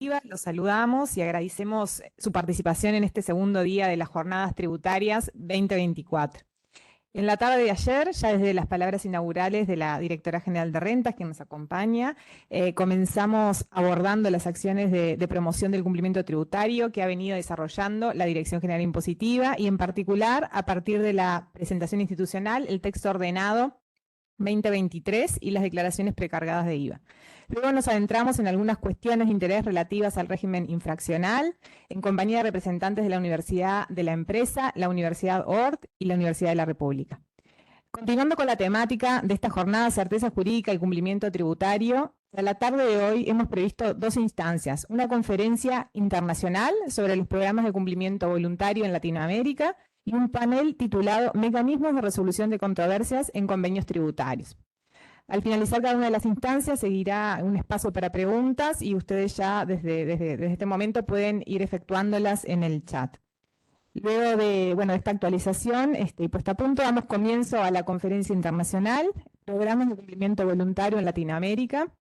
Los saludamos y agradecemos su participación en este segundo día de las Jornadas Tributarias 2024. En la tarde de ayer, ya desde las palabras inaugurales de la Directora General de Rentas, que nos acompaña, comenzamos abordando las acciones de promoción del cumplimiento tributario que ha venido desarrollando la Dirección General Impositiva y en particular, a partir de la presentación institucional, el texto ordenado 2023 y las declaraciones precargadas de IVA. Luego nos adentramos en algunas cuestiones de interés relativas al régimen infraccional, en compañía de representantes de la Universidad de la Empresa, la Universidad ORT y la Universidad de la República. Continuando con la temática de esta jornada, certeza jurídica y cumplimiento tributario, a la tarde de hoy hemos previsto dos instancias, una conferencia internacional sobre los programas de cumplimiento voluntario en Latinoamérica y un panel titulado Mecanismos de resolución de controversias en convenios tributarios. Al finalizar cada una de las instancias seguirá un espacio para preguntas y ustedes ya desde este momento pueden ir efectuándolas en el chat. Luego de esta actualización y puesta a punto, damos comienzo a la conferencia internacional, Programas de Cumplimiento Voluntario en Latinoamérica.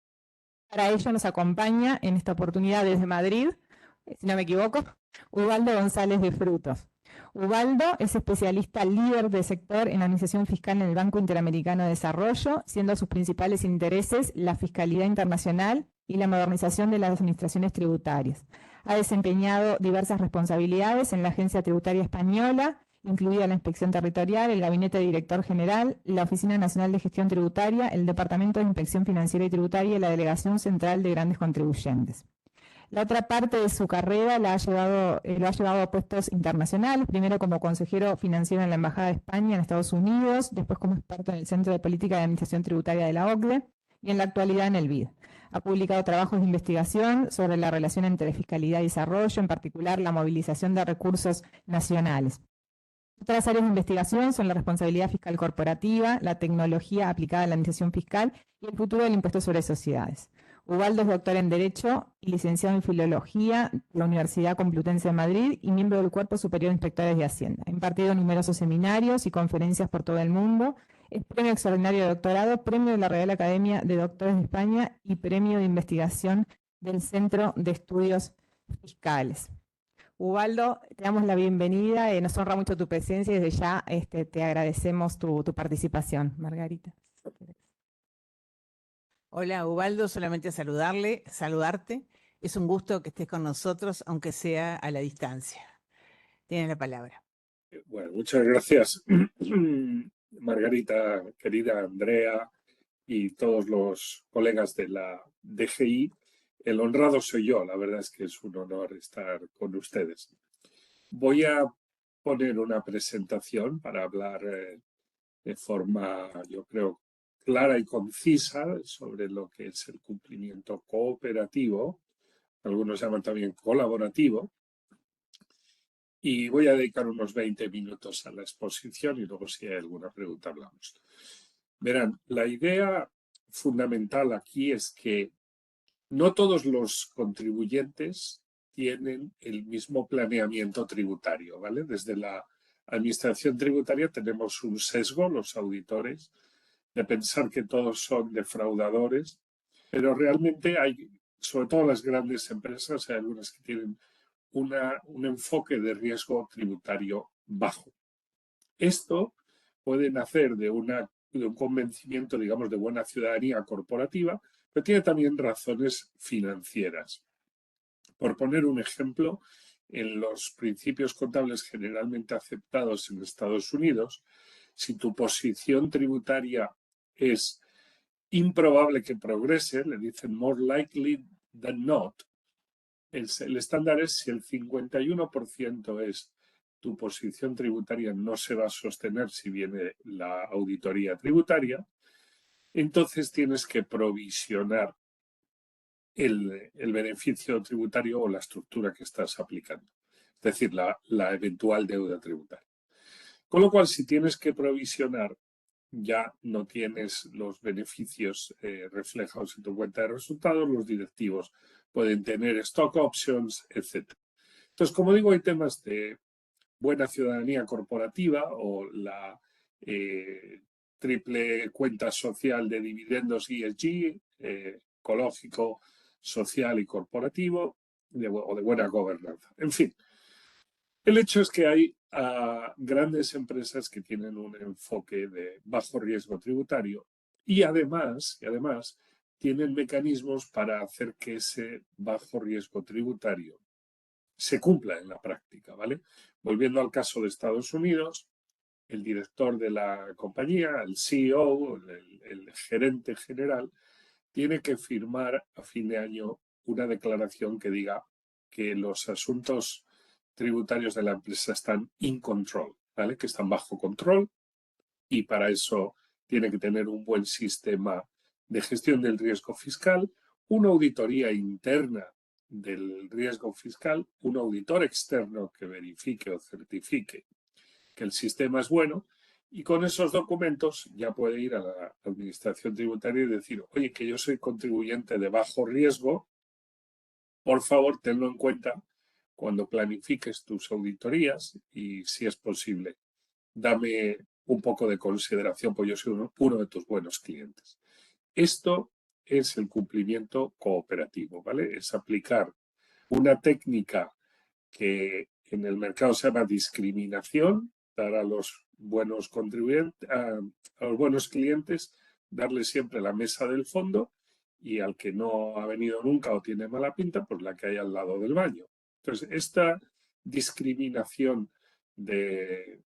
Para ello nos acompaña en esta oportunidad desde Madrid, si no me equivoco, Ubaldo González de Frutos. Ubaldo es especialista líder de sector en administración fiscal en el Banco Interamericano de Desarrollo, siendo sus principales intereses la fiscalidad internacional y la modernización de las administraciones tributarias. Ha desempeñado diversas responsabilidades en la Agencia Tributaria Española, incluida la Inspección Territorial, el Gabinete de Director General, la Oficina Nacional de Gestión Tributaria, el Departamento de Inspección Financiera y Tributaria y la Delegación Central de Grandes Contribuyentes. La otra parte de su carrera lo ha llevado a puestos internacionales, primero como consejero financiero en la Embajada de España en Estados Unidos, después como experto en el Centro de Política de Administración Tributaria de la OCDE y en la actualidad en el BID. Ha publicado trabajos de investigación sobre la relación entre fiscalidad y desarrollo, en particular la movilización de recursos nacionales. Otras áreas de investigación son la responsabilidad fiscal corporativa, la tecnología aplicada a la administración fiscal y el futuro del impuesto sobre sociedades. Ubaldo es doctor en Derecho y licenciado en Filología de la Universidad Complutense de Madrid y miembro del Cuerpo Superior de Inspectores de Hacienda. Ha impartido numerosos seminarios y conferencias por todo el mundo. Es premio extraordinario de doctorado, premio de la Real Academia de Doctores de España y premio de investigación del Centro de Estudios Fiscales. Ubaldo, te damos la bienvenida, nos honra mucho tu presencia y desde ya te agradecemos tu participación. Margarita. Hola Ubaldo, solamente saludarte. Es un gusto que estés con nosotros, aunque sea a la distancia. Tienes la palabra. Bueno, muchas gracias, Margarita, querida Andrea y todos los colegas de la DGI. El honrado soy yo, la verdad es que es un honor estar con ustedes. Voy a poner una presentación para hablar de forma, yo creo, clara y concisa sobre lo que es el cumplimiento cooperativo, algunos llaman también colaborativo, y voy a dedicar unos 20 minutos a la exposición y luego si hay alguna pregunta hablamos. Verán, la idea fundamental aquí es que no todos los contribuyentes tienen el mismo planeamiento tributario, ¿vale? Desde la administración tributaria tenemos un sesgo, los auditores, de pensar que todos son defraudadores, pero realmente hay, sobre todo las grandes empresas, hay algunas que tienen un enfoque de riesgo tributario bajo. Esto puede nacer de un convencimiento, digamos, de buena ciudadanía corporativa, pero tiene también razones financieras. Por poner un ejemplo, en los principios contables generalmente aceptados en Estados Unidos, si tu posición tributaria es improbable que progrese, le dicen more likely than not, el estándar es si el 51% es tu posición tributaria no se va a sostener si viene la auditoría tributaria, entonces tienes que provisionar el beneficio tributario o la estructura que estás aplicando, es decir, la eventual deuda tributaria. Con lo cual, si tienes que provisionar, ya no tienes los beneficios reflejados en tu cuenta de resultados, los directivos pueden tener stock options, etc. Entonces, como digo, hay temas de buena ciudadanía corporativa o la triple cuenta social de dividendos ESG, ecológico, social y corporativo. o de buena gobernanza. En fin, el hecho es que hay grandes empresas que tienen un enfoque de bajo riesgo tributario y además tienen mecanismos para hacer que ese bajo riesgo tributario se cumpla en la práctica, ¿vale? Volviendo al caso de Estados Unidos, el director de la compañía, el CEO, el gerente general, tiene que firmar a fin de año una declaración que diga que los asuntos tributarios de la empresa están in control, ¿vale? Que están bajo control y para eso tiene que tener un buen sistema de gestión del riesgo fiscal, una auditoría interna del riesgo fiscal, un auditor externo que verifique o certifique que el sistema es bueno y con esos documentos ya puede ir a la administración tributaria y decir, oye, que yo soy contribuyente de bajo riesgo, por favor, tenlo en cuenta cuando planifiques tus auditorías y, si es posible, dame un poco de consideración, pues yo soy uno de tus buenos clientes. Esto es el cumplimiento cooperativo, ¿vale? Es aplicar una técnica que en el mercado se llama discriminación, dar a los buenos contribuyentes, a los buenos clientes, darles siempre la mesa del fondo y al que no ha venido nunca o tiene mala pinta, pues la que hay al lado del baño. Entonces, esta discriminación de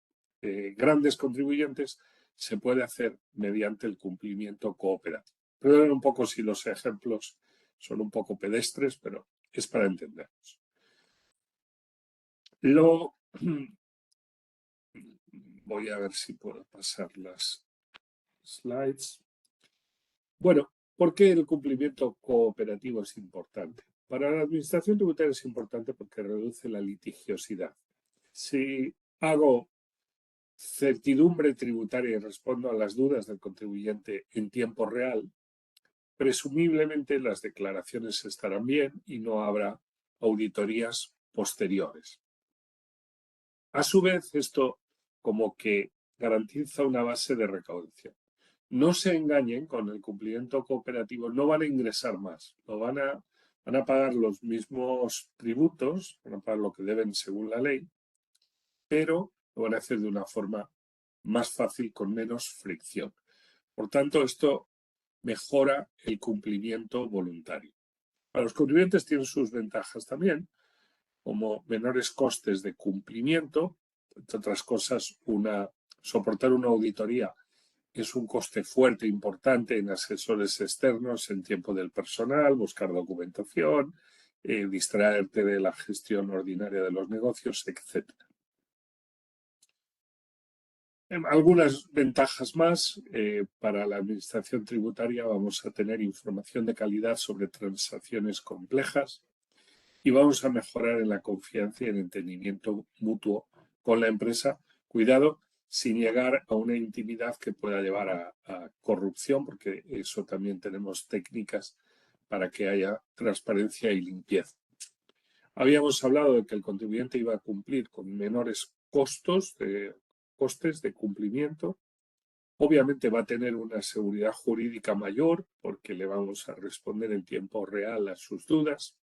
grandes contribuyentes se puede hacer mediante el cumplimiento cooperativo. Perdonen un poco si los ejemplos son un poco pedestres, pero es para entenderlos. Voy a ver si puedo pasar las slides. Bueno, ¿por qué el cumplimiento cooperativo es importante? Para la administración tributaria es importante porque reduce la litigiosidad. Si hago certidumbre tributaria y respondo a las dudas del contribuyente en tiempo real, presumiblemente las declaraciones estarán bien y no habrá auditorías posteriores. A su vez, esto como que garantiza una base de recaudación. No se engañen, con el cumplimiento cooperativo no van a ingresar más, van a pagar los mismos tributos, van a pagar lo que deben según la ley, pero lo van a hacer de una forma más fácil, con menos fricción. Por tanto, esto mejora el cumplimiento voluntario. Para los contribuyentes tienen sus ventajas también, como menores costes de cumplimiento, entre otras cosas, soportar una auditoría es un coste fuerte, importante en asesores externos, en tiempo del personal, buscar documentación, distraerte de la gestión ordinaria de los negocios, etc. Algunas ventajas más. Para la administración tributaria vamos a tener información de calidad sobre transacciones complejas y vamos a mejorar en la confianza y el entendimiento mutuo con la empresa. Cuidado, sin llegar a una intimidad que pueda llevar a corrupción, porque eso también tenemos técnicas para que haya transparencia y limpieza. Habíamos hablado de que el contribuyente iba a cumplir con menores costes de cumplimiento. Obviamente va a tener una seguridad jurídica mayor porque le vamos a responder en tiempo real a sus dudas.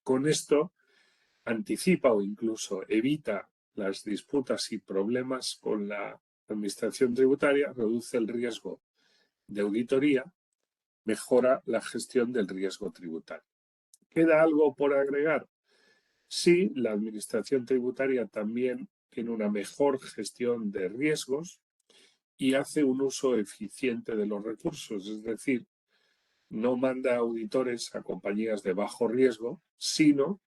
Con esto anticipa o incluso evita las disputas y problemas con la administración tributaria, reduce el riesgo de auditoría, mejora la gestión del riesgo tributario. ¿Queda algo por agregar? Sí, la administración tributaria también tiene una mejor gestión de riesgos y hace un uso eficiente de los recursos, es decir, no manda auditores a compañías de bajo riesgo, sino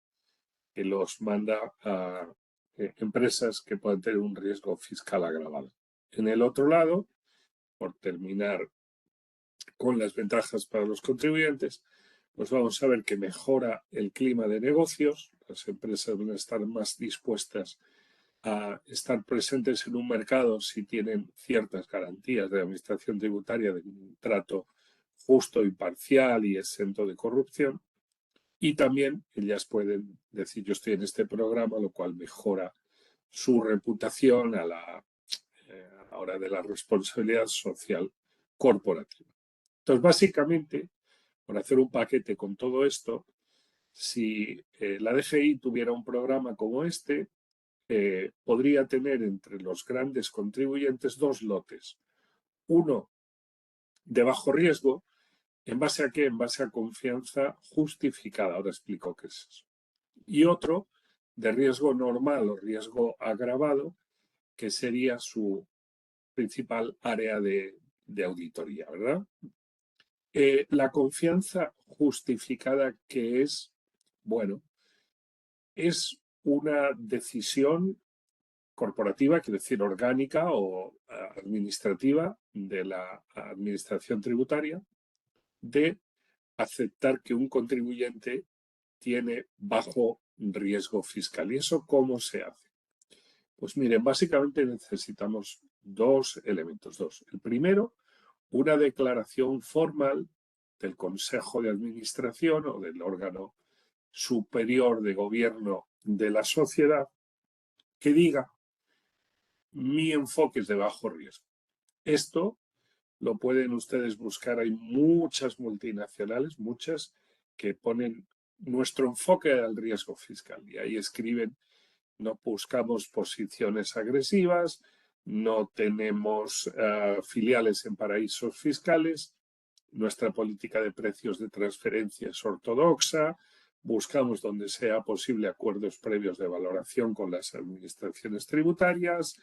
que los manda a empresas que pueden tener un riesgo fiscal agravado. En el otro lado, por terminar con las ventajas para los contribuyentes, pues vamos a ver que mejora el clima de negocios. Las empresas van a estar más dispuestas a estar presentes en un mercado si tienen ciertas garantías de administración tributaria, de un trato justo, imparcial y exento de corrupción. Y también ellas pueden decir, yo estoy en este programa, lo cual mejora su reputación a la hora de la responsabilidad social corporativa. Entonces, básicamente, por hacer un paquete con todo esto, Si la DGI tuviera un programa como este, podría tener entre los grandes contribuyentes dos lotes. Uno de bajo riesgo, ¿en base a qué? En base a confianza justificada. Ahora explico qué es eso. Y otro de riesgo normal o riesgo agravado, que sería su principal área de auditoría, ¿verdad? La confianza justificada, que es, bueno, es una decisión corporativa, quiero decir orgánica o administrativa de la administración tributaria, de aceptar que un contribuyente tiene bajo riesgo fiscal. ¿Y eso cómo se hace? Pues miren, básicamente necesitamos dos elementos. El primero, una declaración formal del Consejo de Administración o del órgano superior de gobierno de la sociedad que diga: mi enfoque es de bajo riesgo. Esto lo pueden ustedes buscar. Hay muchas multinacionales, muchas, que ponen nuestro enfoque al riesgo fiscal. Y ahí escriben: no buscamos posiciones agresivas, no tenemos filiales en paraísos fiscales, nuestra política de precios de transferencia es ortodoxa, buscamos donde sea posible acuerdos previos de valoración con las administraciones tributarias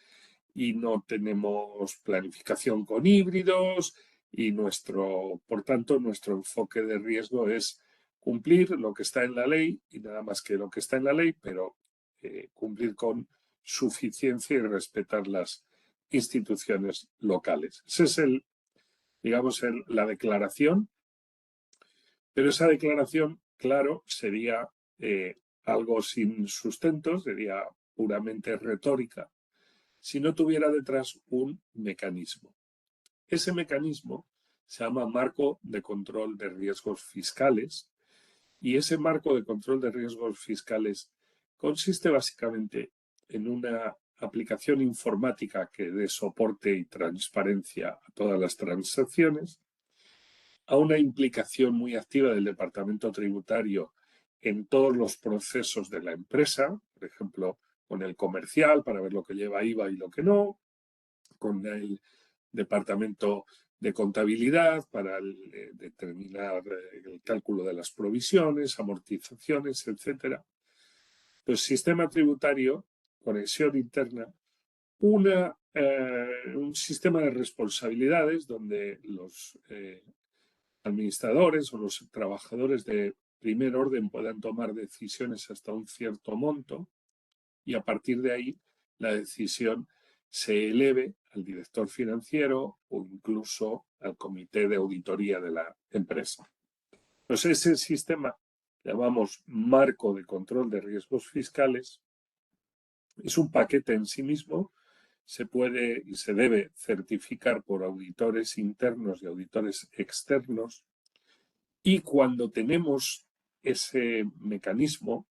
y no tenemos planificación con híbridos y por tanto, nuestro enfoque de riesgo es cumplir lo que está en la ley y nada más que lo que está en la ley, pero cumplir con suficiencia y respetar las instituciones locales. Ese es digamos, la declaración, pero esa declaración, claro, sería algo sin sustento, sería puramente retórica, si no tuviera detrás un mecanismo. Ese mecanismo se llama marco de control de riesgos fiscales y ese marco de control de riesgos fiscales consiste básicamente en una aplicación informática que dé soporte y transparencia a todas las transacciones, a una implicación muy activa del departamento tributario en todos los procesos de la empresa, por ejemplo, con el comercial para ver lo que lleva IVA y lo que no, con el departamento de contabilidad para determinar el cálculo de las provisiones, amortizaciones, etc. Pues sistema tributario, conexión interna, un sistema de responsabilidades donde los administradores o los trabajadores de primer orden puedan tomar decisiones hasta un cierto monto y a partir de ahí la decisión se eleve al director financiero o incluso al comité de auditoría de la empresa. Pues ese sistema, llamamos marco de control de riesgos fiscales, es un paquete en sí mismo. Se puede y se debe certificar por auditores internos y auditores externos. Y cuando tenemos ese mecanismo,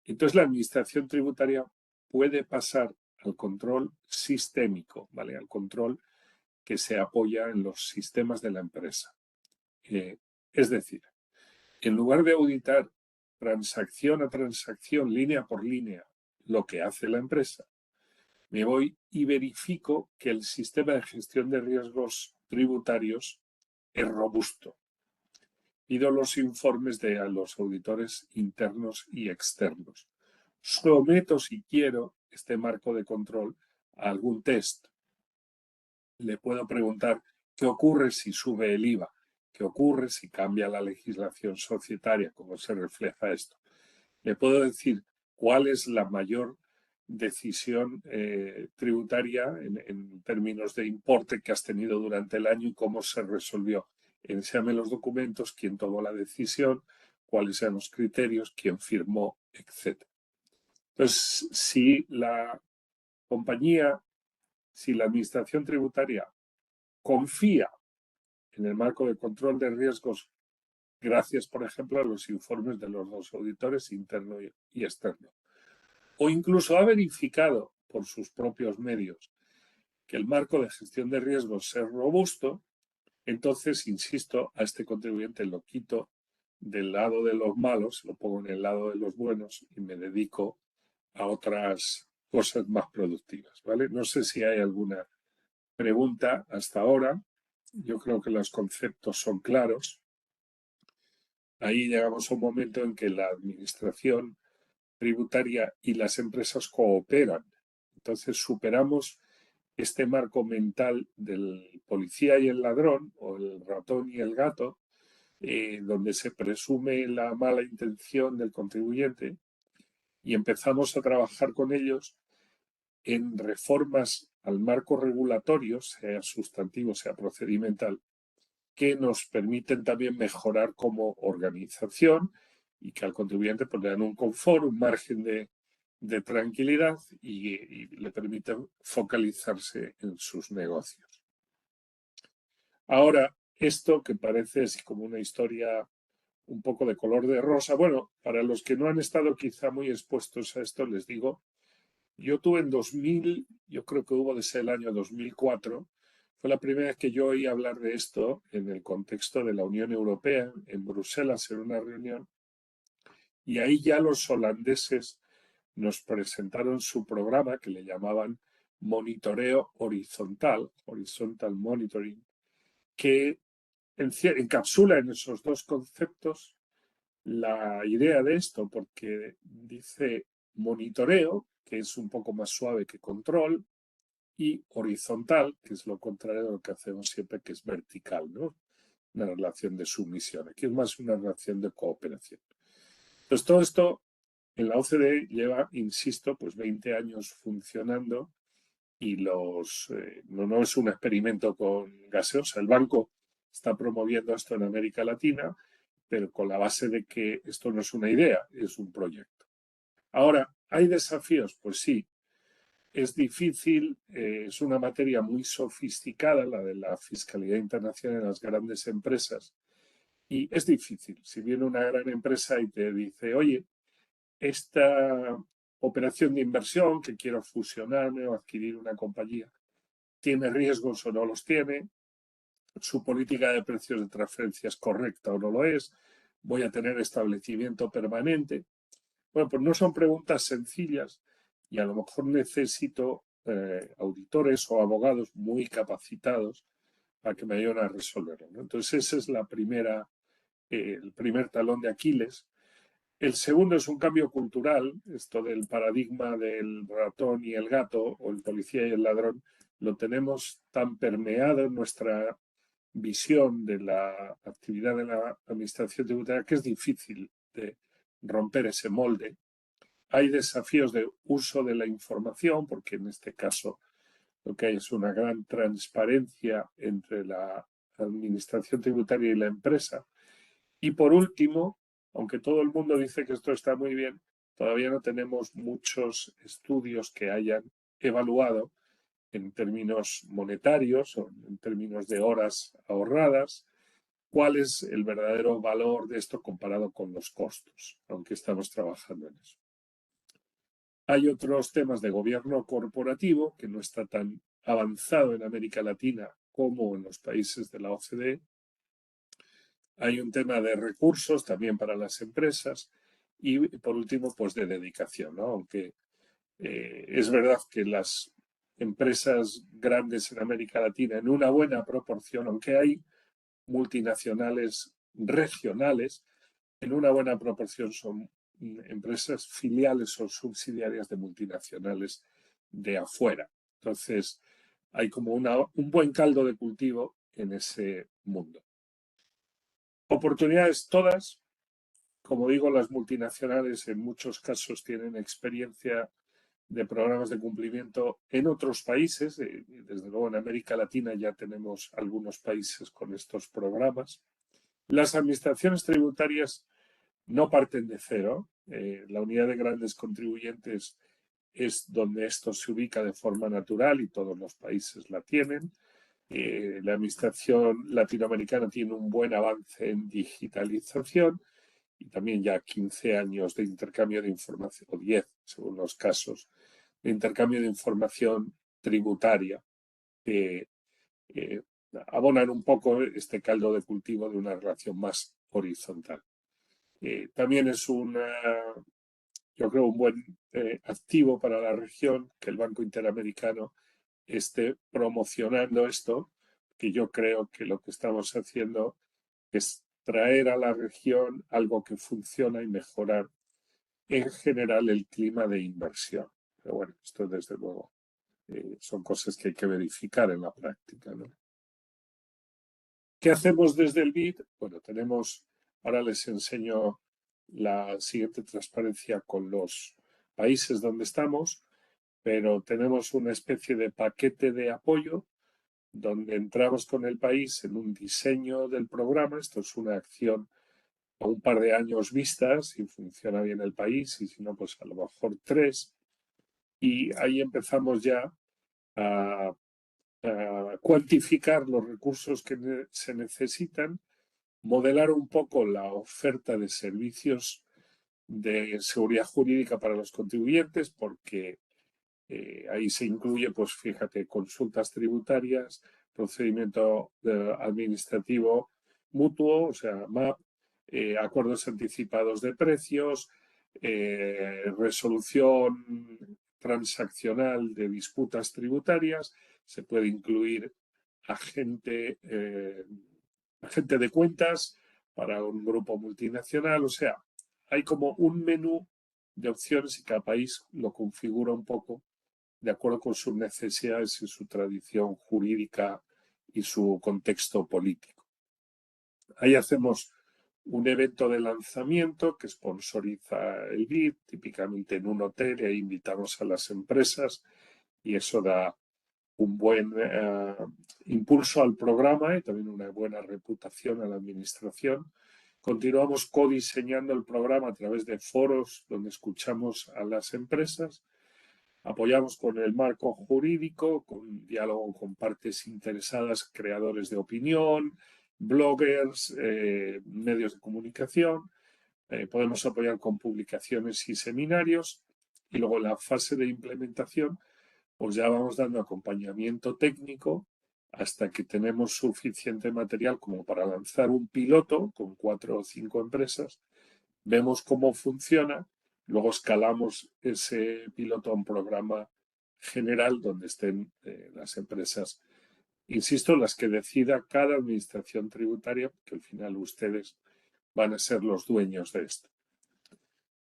entonces la administración tributaria puede pasar al control sistémico, ¿vale? Al control que se apoya en los sistemas de la empresa. Es decir, en lugar de auditar transacción a transacción, línea por línea, lo que hace la empresa, me voy y verifico que el sistema de gestión de riesgos tributarios es robusto. Pido los informes de los auditores internos y externos. Someto, si quiero, este marco de control a algún test. Le puedo preguntar qué ocurre si sube el IVA, qué ocurre si cambia la legislación societaria, cómo se refleja esto. Le puedo decir cuál es la mayor decisión tributaria en términos de importe que has tenido durante el año y cómo se resolvió. Enséame los documentos, quién tomó la decisión, cuáles eran los criterios, quién firmó, etc. Entonces, si la compañía, si la administración tributaria confía en el marco de control de riesgos, gracias, por ejemplo, a los informes de los dos auditores, interno y externo, o incluso ha verificado por sus propios medios que el marco de gestión de riesgos es robusto, entonces, insisto, a este contribuyente lo quito del lado de los malos, lo pongo en el lado de los buenos y me dedico a otras cosas más productivas, ¿vale? No sé si hay alguna pregunta hasta ahora. Yo creo que los conceptos son claros. Ahí llegamos a un momento en que la administración tributaria y las empresas cooperan. Entonces superamos este marco mental del policía y el ladrón, o el ratón y el gato, donde se presume la mala intención del contribuyente, y empezamos a trabajar con ellos en reformas al marco regulatorio, sea sustantivo, sea procedimental, que nos permiten también mejorar como organización y que al contribuyente pues, le dan un confort, un margen de tranquilidad y le permiten focalizarse en sus negocios. Ahora, esto que parece así como una historia un poco de color de rosa, bueno, para los que no han estado quizá muy expuestos a esto, les digo, yo tuve en 2000, yo creo que hubo desde el año 2004, fue la primera vez que yo oí hablar de esto en el contexto de la Unión Europea, en Bruselas, en una reunión, y ahí ya los holandeses nos presentaron su programa que le llamaban monitoreo horizontal, horizontal monitoring, que encapsula en esos dos conceptos la idea de esto, porque dice monitoreo, que es un poco más suave que control, y horizontal, que es lo contrario de lo que hacemos siempre, que es vertical, ¿no? Una relación de sumisión. Aquí es más una relación de cooperación. Entonces, todo esto en la OCDE lleva, insisto, pues 20 años funcionando y no es un experimento con gaseosa. El banco está promoviendo esto en América Latina, pero con la base de que esto no es una idea, es un proyecto. Ahora, ¿hay desafíos? Pues sí. Es difícil, es una materia muy sofisticada, la de la fiscalidad internacional en las grandes empresas, y es difícil. Si viene una gran empresa y te dice, oye, esta operación de inversión que quiero fusionarme o adquirir una compañía, ¿tiene riesgos o no los tiene? ¿Su política de precios de transferencia es correcta o no lo es? ¿Voy a tener establecimiento permanente? Bueno, pues no son preguntas sencillas y a lo mejor necesito auditores o abogados muy capacitados para que me ayuden a resolverlo, ¿no? Entonces ese es el primer talón de Aquiles. El segundo es un cambio cultural, esto del paradigma del ratón y el gato o el policía y el ladrón, lo tenemos tan permeado en nuestra visión de la actividad de la administración tributaria que es difícil de romper ese molde. Hay desafíos de uso de la información, porque en este caso lo que hay es una gran transparencia entre la administración tributaria y la empresa. Y por último, aunque todo el mundo dice que esto está muy bien, todavía no tenemos muchos estudios que hayan evaluado en términos monetarios o en términos de horas ahorradas cuál es el verdadero valor de esto comparado con los costos, aunque estamos trabajando en eso. Hay otros temas de gobierno corporativo que no está tan avanzado en América Latina como en los países de la OCDE. Hay un tema de recursos también para las empresas y, por último, pues de dedicación, ¿no? Aunque es verdad que las empresas grandes en América Latina, en una buena proporción, aunque hay multinacionales regionales, en una buena proporción son empresas filiales o subsidiarias de multinacionales de afuera. Entonces, hay como un buen caldo de cultivo en ese mundo. Oportunidades todas. Como digo, las multinacionales en muchos casos tienen experiencia de programas de cumplimiento en otros países. Desde luego en América Latina ya tenemos algunos países con estos programas. Las administraciones tributarias no parten de cero. La unidad de grandes contribuyentes es donde esto se ubica de forma natural y todos los países la tienen. La administración latinoamericana tiene un buen avance en digitalización y también ya 15 años de intercambio de información, o 10 según los casos, de intercambio de información tributaria que abonan un poco este caldo de cultivo de una relación más horizontal. También es yo creo, un buen activo para la región que el Banco Interamericano esté promocionando esto, que yo creo que lo que estamos haciendo es traer a la región algo que funciona y mejorar en general el clima de inversión. Pero bueno, esto desde luego son cosas que hay que verificar en la práctica, ¿no? ¿Qué hacemos desde el BID? Bueno, ahora les enseño la siguiente transparencia con los países donde estamos, pero tenemos una especie de paquete de apoyo donde entramos con el país en un diseño del programa. Esto es una acción a un par de años vistas, si funciona bien el país, y si no, pues a lo mejor 3. Y ahí empezamos ya a cuantificar los recursos que se necesitan, modelar un poco la oferta de servicios de seguridad jurídica para los contribuyentes, porque ahí se incluye, pues fíjate, consultas tributarias, procedimiento administrativo mutuo, o sea, MAP, acuerdos anticipados de precios, resolución transaccional de disputas tributarias, se puede incluir agente de cuentas para un grupo multinacional, o sea, hay como un menú de opciones y cada país lo configura un poco de acuerdo con sus necesidades y su tradición jurídica y su contexto político. Ahí hacemos un evento de lanzamiento que sponsoriza el BID, típicamente en un hotel, y ahí invitamos a las empresas y eso da un buen impulso al programa y también una buena reputación a la administración. Continuamos codiseñando el programa a través de foros donde escuchamos a las empresas. Apoyamos con el marco jurídico, con diálogo con partes interesadas, creadores de opinión, bloggers, medios de comunicación. Podemos apoyar con publicaciones y seminarios. Y luego en la fase de implementación, pues ya vamos dando acompañamiento técnico hasta que tenemos suficiente material como para lanzar un piloto con 4 o 5 empresas. Vemos cómo funciona. Luego escalamos ese piloto a un programa general donde estén las empresas, insisto, las que decida cada administración tributaria, porque al final ustedes van a ser los dueños de esto.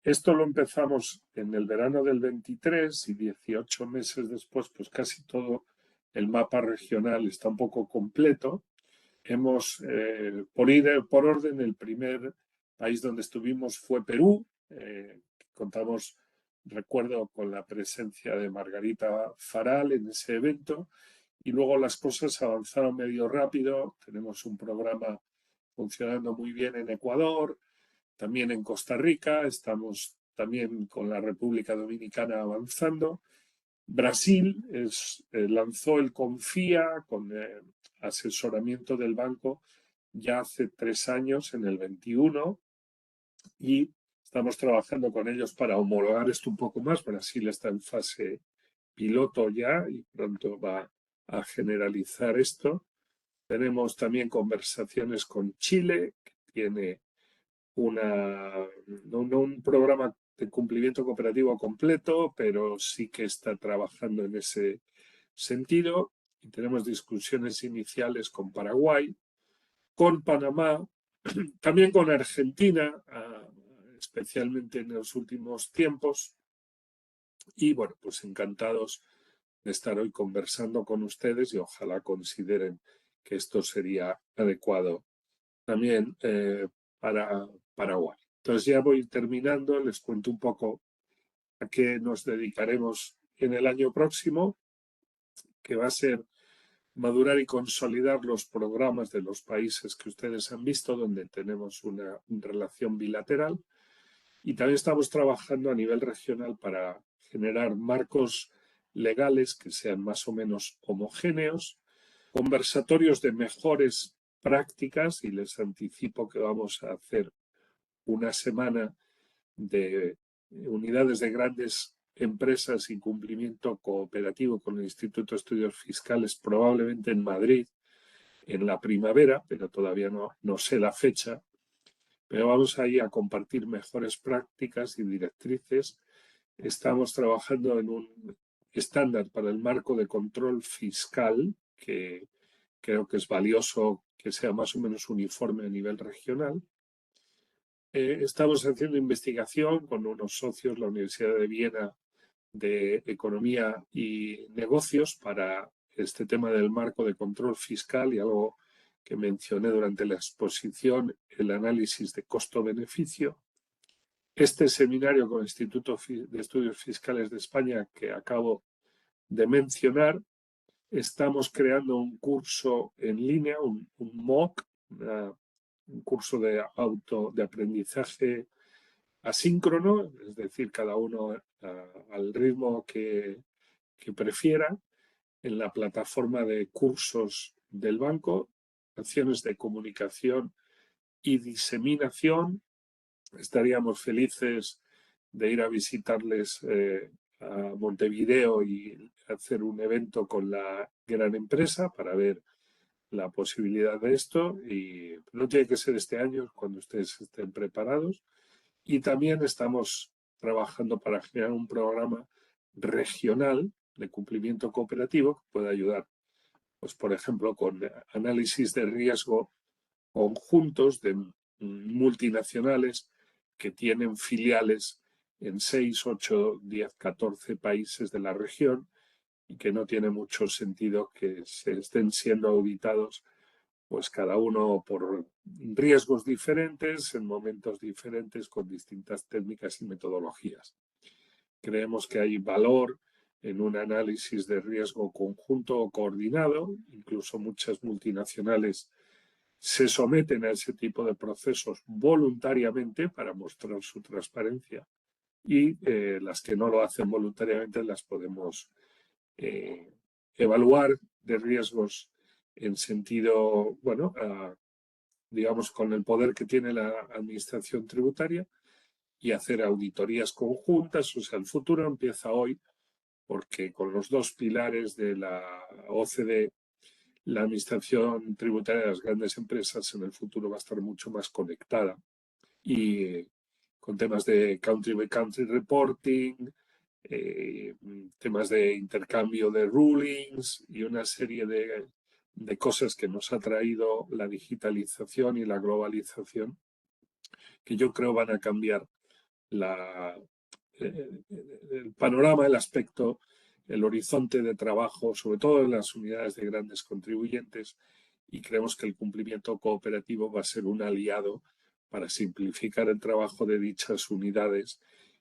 Esto lo empezamos en el verano del 23 y 18 meses después, pues casi todo el mapa regional está un poco completo. Por ir por orden, el primer país donde estuvimos fue Perú. Contamos, recuerdo, con la presencia de Margarita Faral en ese evento y luego las cosas avanzaron medio rápido. Tenemos un programa funcionando muy bien en Ecuador, también en Costa Rica, estamos también con la República Dominicana avanzando. Brasil lanzó el Confía con asesoramiento del banco ya hace 3 años, en el 21, y estamos trabajando con ellos para homologar esto un poco más. Brasil está en fase piloto ya y pronto va a generalizar esto. Tenemos también conversaciones con Chile, que tiene un programa de cumplimiento cooperativo completo, pero sí que está trabajando en ese sentido. Y tenemos discusiones iniciales con Paraguay, con Panamá, también con Argentina, especialmente en los últimos tiempos. Y bueno, pues encantados de estar hoy conversando con ustedes y ojalá consideren que esto sería adecuado también para Paraguay. Entonces ya voy terminando, les cuento un poco a qué nos dedicaremos en el año próximo, que va a ser madurar y consolidar los programas de los países que ustedes han visto, donde tenemos una relación bilateral. Y también estamos trabajando a nivel regional para generar marcos legales que sean más o menos homogéneos, conversatorios de mejores prácticas, y les anticipo que vamos a hacer una semana de unidades de grandes empresas y cumplimiento cooperativo con el Instituto de Estudios Fiscales, probablemente en Madrid, en la primavera, pero todavía no sé la fecha. pero vamos ahí a compartir mejores prácticas y directrices. Estamos trabajando en un estándar para el marco de control fiscal, que creo que es valioso que sea más o menos uniforme a nivel regional. Estamos haciendo investigación con unos socios, la Universidad de Viena, de Economía y Negocios, para este tema del marco de control fiscal y algo que mencioné durante la exposición, el análisis de costo-beneficio. Este seminario con el Instituto de Estudios Fiscales de España que acabo de mencionar, estamos creando un curso en línea, un MOOC, un curso de aprendizaje asíncrono, es decir, cada uno al ritmo que prefiera, en la plataforma de cursos del banco, acciones de comunicación y diseminación. Estaríamos felices de ir a visitarles a Montevideo y hacer un evento con la gran empresa para ver la posibilidad de esto, y no tiene que ser este año, cuando ustedes estén preparados. Y también estamos trabajando para generar un programa regional de cumplimiento cooperativo que pueda ayudar, pues, por ejemplo, con análisis de riesgo conjuntos de multinacionales que tienen filiales en 6, 8, 10, 14 países de la región, y que no tiene mucho sentido que se estén siendo auditados, pues cada uno por riesgos diferentes, en momentos diferentes, con distintas técnicas y metodologías. Creemos que hay valor en un análisis de riesgo conjunto o coordinado. Incluso muchas multinacionales se someten a ese tipo de procesos voluntariamente para mostrar su transparencia, y las que no lo hacen voluntariamente las podemos evaluar de riesgos en sentido, bueno, digamos, con el poder que tiene la administración tributaria, y hacer auditorías conjuntas. O sea, el futuro empieza hoy, porque con los dos pilares de la OCDE, la administración tributaria de las grandes empresas en el futuro va a estar mucho más conectada, y con temas de country by country reporting, temas de intercambio de rulings y una serie de cosas que nos ha traído la digitalización y la globalización, que yo creo van a cambiar el panorama, el aspecto, el horizonte de trabajo, sobre todo en las unidades de grandes contribuyentes, y creemos que el cumplimiento cooperativo va a ser un aliado para simplificar el trabajo de dichas unidades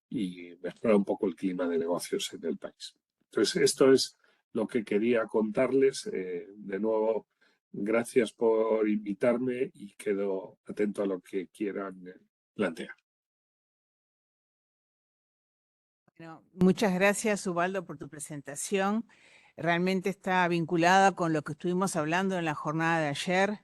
y mejorar un poco el clima de negocios en el país. Entonces, esto es lo que quería contarles. De nuevo, gracias por invitarme y quedo atento a lo que quieran plantear. Bueno, muchas gracias, Ubaldo, por tu presentación. Realmente está vinculada con lo que estuvimos hablando en la jornada de ayer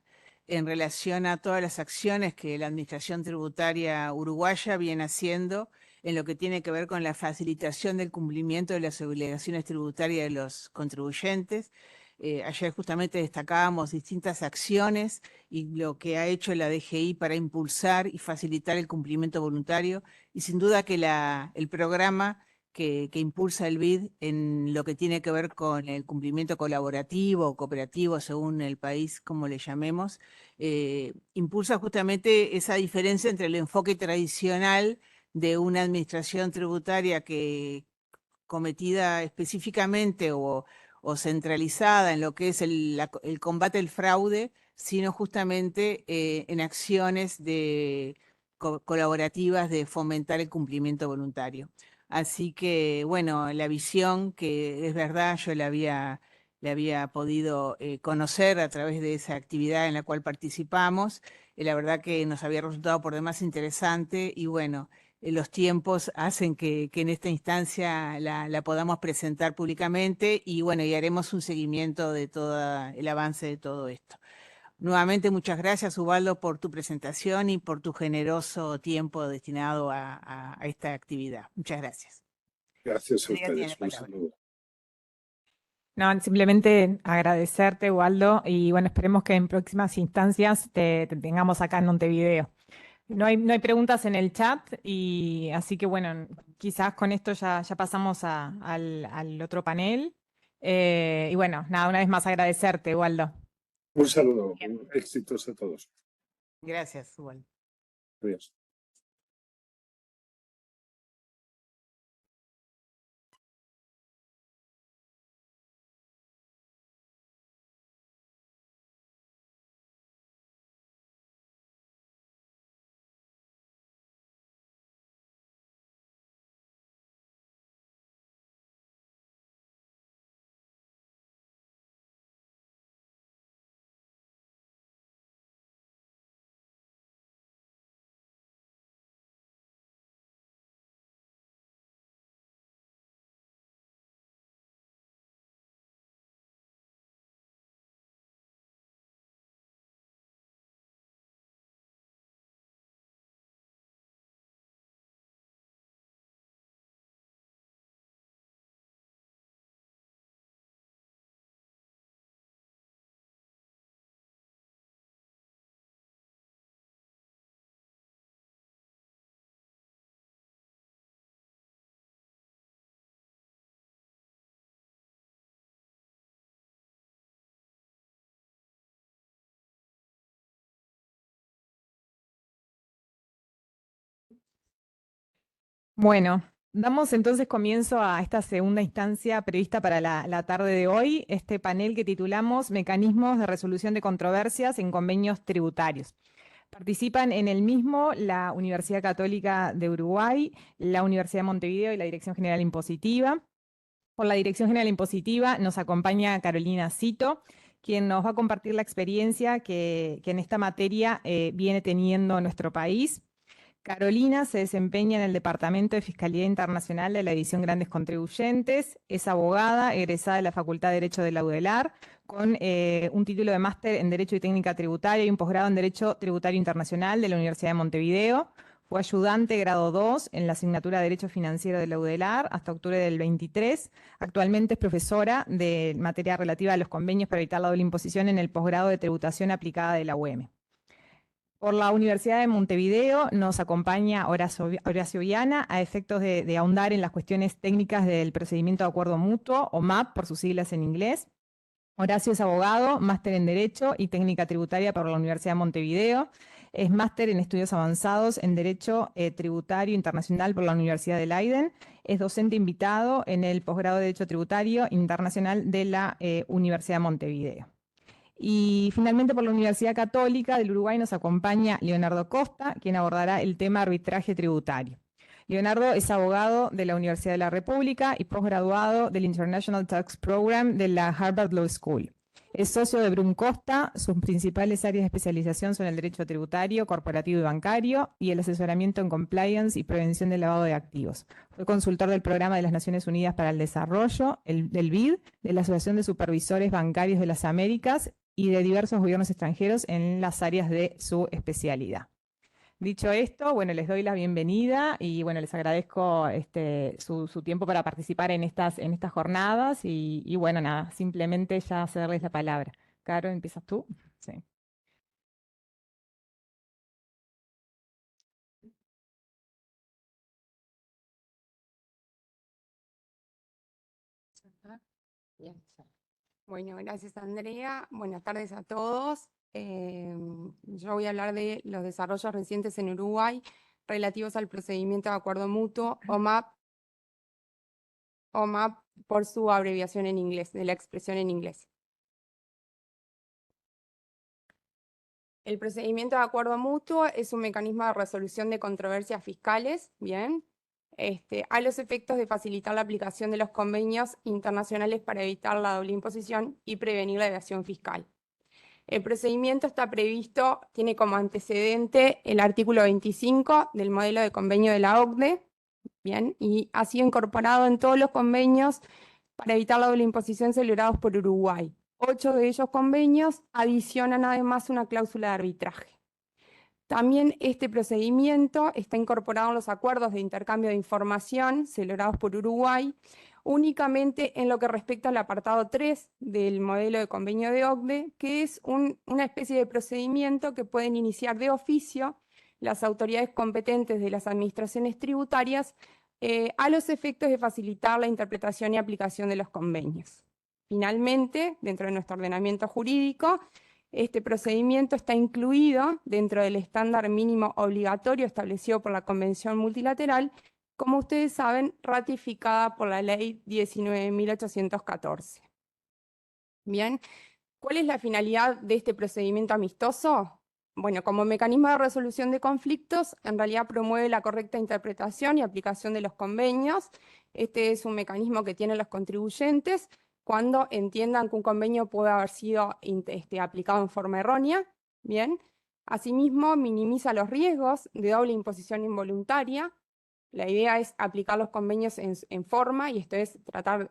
en relación a todas las acciones que la Administración Tributaria Uruguaya viene haciendo en lo que tiene que ver con la facilitación del cumplimiento de las obligaciones tributarias de los contribuyentes. Ayer justamente destacábamos distintas acciones y lo que ha hecho la DGI para impulsar y facilitar el cumplimiento voluntario, y sin duda que el programa que impulsa el BID en lo que tiene que ver con el cumplimiento colaborativo o cooperativo, según el país como le llamemos, impulsa justamente esa diferencia entre el enfoque tradicional de una administración tributaria que cometida específicamente o centralizada en lo que es el combate al fraude, sino justamente en acciones colaborativas de fomentar el cumplimiento voluntario. Así que, bueno, la visión, que es verdad, yo la había podido conocer a través de esa actividad en la cual participamos. La verdad que nos había resultado por demás interesante, y bueno, los tiempos hacen que en esta instancia la podamos presentar públicamente, y bueno, y haremos un seguimiento de todo el avance de todo esto. Nuevamente, muchas gracias, Ubaldo, por tu presentación y por tu generoso tiempo destinado a esta actividad. Muchas gracias. Gracias a Andrea tiene ustedes. la Un palabra. saludo. No, simplemente agradecerte, Ubaldo, y bueno, esperemos que en próximas instancias te tengamos acá en Montevideo. No hay preguntas en el chat y así que bueno, quizás con esto ya pasamos al otro panel. Y bueno, nada, una vez más agradecerte, Waldo. Un saludo, éxitos a todos. Gracias, Ubaldo. Adiós. Bueno, damos entonces comienzo a esta segunda instancia prevista para la tarde de hoy, este panel que titulamos Mecanismos de resolución de controversias en convenios tributarios. Participan en el mismo la Universidad Católica de Uruguay, la Universidad de Montevideo y la Dirección General Impositiva. Por la Dirección General Impositiva nos acompaña Carolina Cito, quien nos va a compartir la experiencia que en esta materia viene teniendo nuestro país. Carolina se desempeña en el Departamento de Fiscalía Internacional de la División Grandes Contribuyentes, es abogada, egresada de la Facultad de Derecho de la UDELAR, con un título de máster en Derecho y Técnica Tributaria y un posgrado en Derecho Tributario Internacional de la Universidad de Montevideo. Fue ayudante grado 2 en la asignatura de Derecho Financiero de la UDELAR hasta octubre del 23. Actualmente es profesora de materia relativa a los convenios para evitar la doble imposición en el posgrado de Tributación Aplicada de la UEM. Por la Universidad de Montevideo nos acompaña Horacio Viana a efectos de ahondar en las cuestiones técnicas del procedimiento de acuerdo mutuo, o MAP por sus siglas en inglés. Horacio es abogado, máster en Derecho y Técnica Tributaria por la Universidad de Montevideo. Es máster en Estudios Avanzados en Derecho Tributario Internacional por la Universidad de Leiden. Es docente invitado en el posgrado de Derecho Tributario Internacional de la Universidad de Montevideo. Y finalmente por la Universidad Católica del Uruguay nos acompaña Leonardo Costa, quien abordará el tema arbitraje tributario. Leonardo es abogado de la Universidad de la República y posgraduado del International Tax Program de la Harvard Law School. Es socio de Brum Costa, sus principales áreas de especialización son el derecho tributario, corporativo y bancario y el asesoramiento en compliance y prevención del lavado de activos. Fue consultor del Programa de las Naciones Unidas para el Desarrollo, del BID, de la Asociación de Supervisores Bancarios de las Américas y de diversos gobiernos extranjeros en las áreas de su especialidad. Dicho esto, bueno, les doy la bienvenida y bueno, les agradezco su tiempo para participar en estas jornadas y bueno, nada, simplemente ya cederles la palabra. Caro, ¿empiezas tú? Sí. Bien. Bueno, gracias Andrea. Buenas tardes a todos. Yo voy a hablar de los desarrollos recientes en Uruguay relativos al procedimiento de acuerdo mutuo, OMAP por su abreviación en inglés, de la expresión en inglés. El procedimiento de acuerdo mutuo es un mecanismo de resolución de controversias fiscales, ¿bien? A los efectos de facilitar la aplicación de los convenios internacionales para evitar la doble imposición y prevenir la evasión fiscal. El procedimiento está previsto, tiene como antecedente el artículo 25 del modelo de convenio de la OCDE, ¿bien? Y ha sido incorporado en todos los convenios para evitar la doble imposición celebrados por Uruguay. 8 de ellos convenios adicionan además una cláusula de arbitraje. También este procedimiento está incorporado en los acuerdos de intercambio de información celebrados por Uruguay, únicamente en lo que respecta al apartado 3 del modelo de convenio de OCDE, que es una especie de procedimiento que pueden iniciar de oficio las autoridades competentes de las administraciones tributarias a los efectos de facilitar la interpretación y aplicación de los convenios. Finalmente, dentro de nuestro ordenamiento jurídico, este procedimiento está incluido dentro del estándar mínimo obligatorio establecido por la Convención Multilateral, como ustedes saben, ratificada por la Ley 19.814. Bien, ¿cuál es la finalidad de este procedimiento amistoso? Bueno, como mecanismo de resolución de conflictos, en realidad promueve la correcta interpretación y aplicación de los convenios. Este es un mecanismo que tienen los contribuyentes cuando entiendan que un convenio puede haber sido aplicado en forma errónea. Bien, asimismo, minimiza los riesgos de doble imposición involuntaria. La idea es aplicar los convenios en forma, y esto es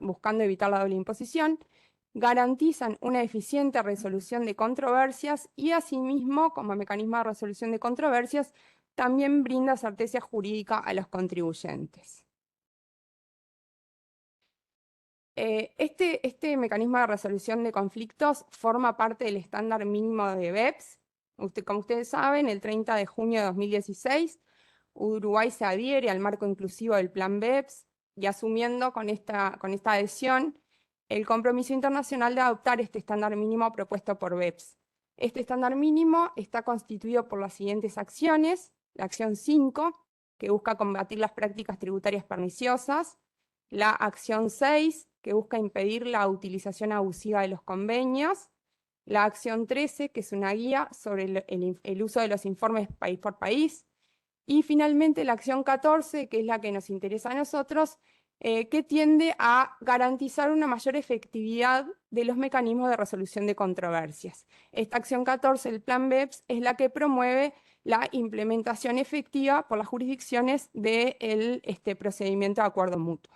buscando evitar la doble imposición. Garantizan una eficiente resolución de controversias y asimismo, como mecanismo de resolución de controversias, también brinda certeza jurídica a los contribuyentes. Este mecanismo de resolución de conflictos forma parte del estándar mínimo de BEPS. Como ustedes saben, el 30 de junio de 2016, Uruguay se adhiere al marco inclusivo del Plan BEPS y asumiendo con esta adhesión el compromiso internacional de adoptar este estándar mínimo propuesto por BEPS. Este estándar mínimo está constituido por las siguientes acciones: la acción 5, que busca combatir las prácticas tributarias perniciosas; la acción 6, que busca impedir la utilización abusiva de los convenios; la acción 13, que es una guía sobre el uso de los informes país por país; y finalmente la acción 14, que es la que nos interesa a nosotros, que tiende a garantizar una mayor efectividad de los mecanismos de resolución de controversias. Esta acción 14 del Plan BEPS es la que promueve la implementación efectiva por las jurisdicciones del procedimiento de acuerdo mutuo.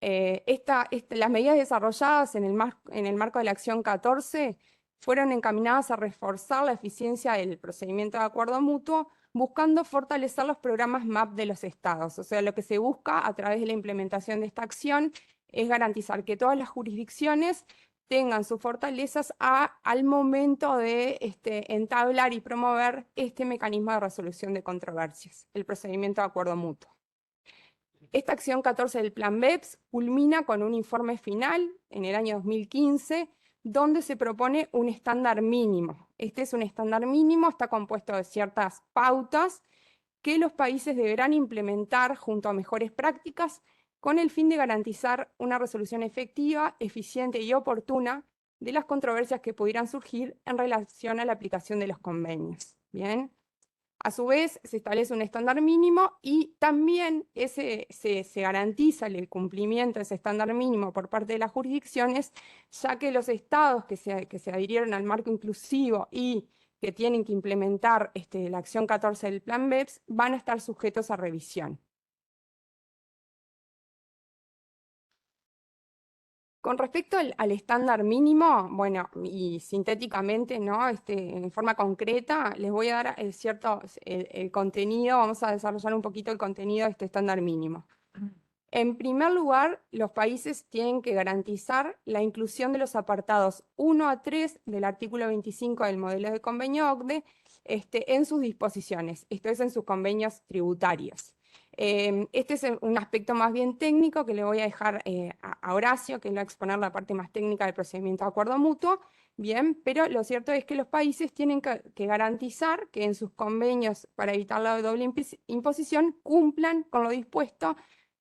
Las medidas desarrolladas en el marco de la acción 14 fueron encaminadas a reforzar la eficiencia del procedimiento de acuerdo mutuo, buscando fortalecer los programas MAP de los estados. O sea, lo que se busca a través de la implementación de esta acción es garantizar que todas las jurisdicciones tengan sus fortalezas al momento de entablar y promover este mecanismo de resolución de controversias, el procedimiento de acuerdo mutuo. Esta acción 14 del Plan BEPS culmina con un informe final en el año 2015, donde se propone un estándar mínimo. Este es un estándar mínimo, está compuesto de ciertas pautas que los países deberán implementar junto a mejores prácticas con el fin de garantizar una resolución efectiva, eficiente y oportuna de las controversias que pudieran surgir en relación a la aplicación de los convenios. Bien. A su vez, se establece un estándar mínimo y también se garantiza el cumplimiento de ese estándar mínimo por parte de las jurisdicciones, ya que los estados que se adhirieron al marco inclusivo y que tienen que implementar la acción 14 del Plan BEPS van a estar sujetos a revisión. Con respecto al estándar mínimo, bueno, y sintéticamente, ¿no? En forma concreta, les voy a dar el contenido, vamos a desarrollar un poquito el contenido de este estándar mínimo. En primer lugar, los países tienen que garantizar la inclusión de los apartados 1 a 3 del artículo 25 del modelo de convenio OCDE en sus disposiciones, esto es en sus convenios tributarios. Este es un aspecto más bien técnico que le voy a dejar a Horacio, que le va a exponer la parte más técnica del procedimiento de acuerdo mutuo. Bien, pero lo cierto es que los países tienen que garantizar que en sus convenios para evitar la doble imposición cumplan con lo dispuesto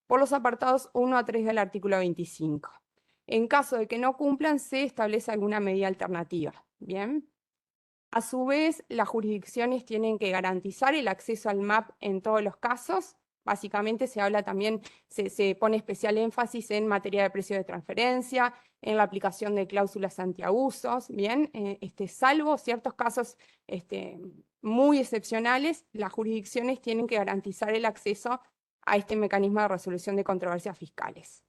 por los apartados 1 a 3 del artículo 25. En caso de que no cumplan, se establece alguna medida alternativa. Bien. A su vez, las jurisdicciones tienen que garantizar el acceso al MAP en todos los casos. Básicamente se habla también, se pone especial énfasis en materia de precio de transferencia, en la aplicación de cláusulas antiabusos, bien, salvo ciertos casos muy excepcionales, las jurisdicciones tienen que garantizar el acceso a este mecanismo de resolución de controversias fiscales.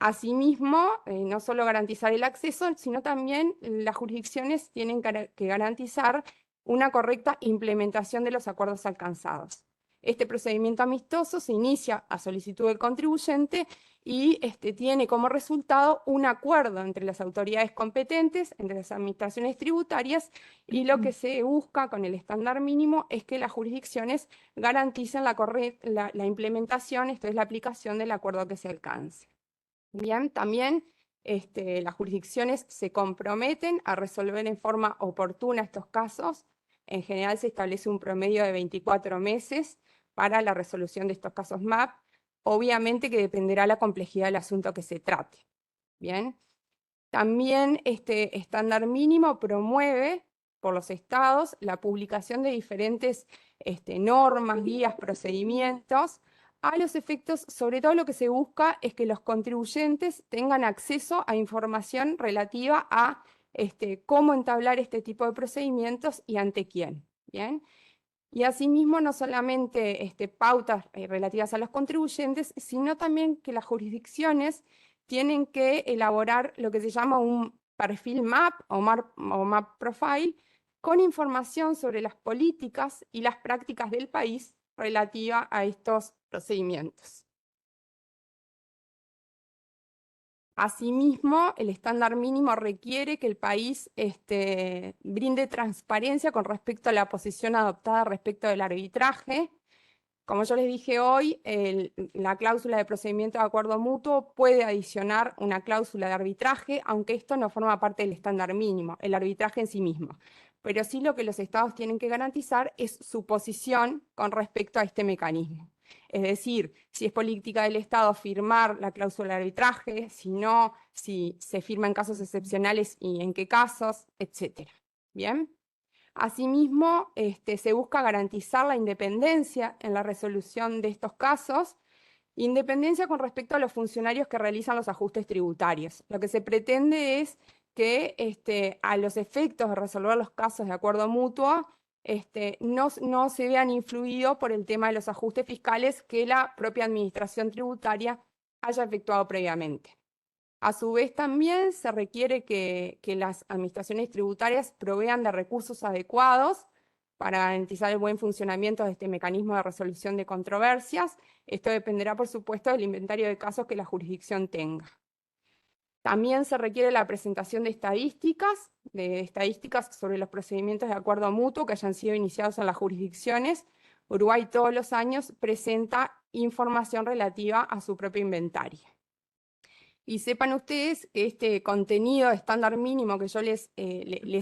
Asimismo, no solo garantizar el acceso, sino también las jurisdicciones tienen que garantizar una correcta implementación de los acuerdos alcanzados. Este procedimiento amistoso se inicia a solicitud del contribuyente y tiene como resultado un acuerdo entre las autoridades competentes, entre las administraciones tributarias, y lo que se busca con el estándar mínimo es que las jurisdicciones garanticen la implementación, esto es la aplicación del acuerdo que se alcance. Bien, también las jurisdicciones se comprometen a resolver en forma oportuna estos casos. En general se establece un promedio de 24 meses para la resolución de estos casos MAP, obviamente que dependerá la complejidad del asunto que se trate. Bien, también este estándar mínimo promueve por los estados la publicación de diferentes normas, guías, procedimientos. A los efectos, sobre todo lo que se busca es que los contribuyentes tengan acceso a información relativa a cómo entablar este tipo de procedimientos y ante quién. ¿Bien? Y asimismo, no solamente pautas relativas a los contribuyentes, sino también que las jurisdicciones tienen que elaborar lo que se llama un perfil MAP o MAP Profile, con información sobre las políticas y las prácticas del país relativa a estos procedimientos. Asimismo, el estándar mínimo requiere que el país brinde transparencia con respecto a la posición adoptada respecto del arbitraje. Como yo les dije hoy, la cláusula de procedimiento de acuerdo mutuo puede adicionar una cláusula de arbitraje, aunque esto no forma parte del estándar mínimo, el arbitraje en sí mismo. Pero sí lo que los estados tienen que garantizar es su posición con respecto a este mecanismo. Es decir, si es política del Estado firmar la cláusula de arbitraje, si no, si se firma en casos excepcionales y en qué casos, etc. ¿Bien? Asimismo, se busca garantizar la independencia en la resolución de estos casos, independencia con respecto a los funcionarios que realizan los ajustes tributarios. Lo que se pretende es que a los efectos de resolver los casos de acuerdo mutuo, no se vean influidos por el tema de los ajustes fiscales que la propia administración tributaria haya efectuado previamente. A su vez, también se requiere que las administraciones tributarias provean de recursos adecuados para garantizar el buen funcionamiento de este mecanismo de resolución de controversias. Esto dependerá, por supuesto, del inventario de casos que la jurisdicción tenga. También se requiere la presentación de estadísticas sobre los procedimientos de acuerdo mutuo que hayan sido iniciados en las jurisdicciones. Uruguay todos los años presenta información relativa a su propio inventario. Y sepan ustedes que este contenido de estándar mínimo que yo les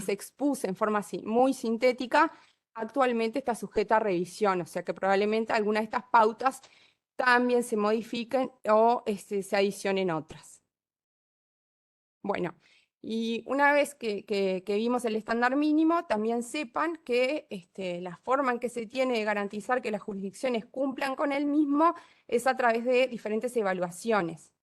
expuse en forma muy sintética, actualmente está sujeta a revisión, o sea que probablemente algunas de estas pautas también se modifiquen o se adicionen otras. Bueno, y una vez que vimos el estándar mínimo, también sepan que la forma en que se tiene de garantizar que las jurisdicciones cumplan con el mismo es a través de diferentes evaluaciones.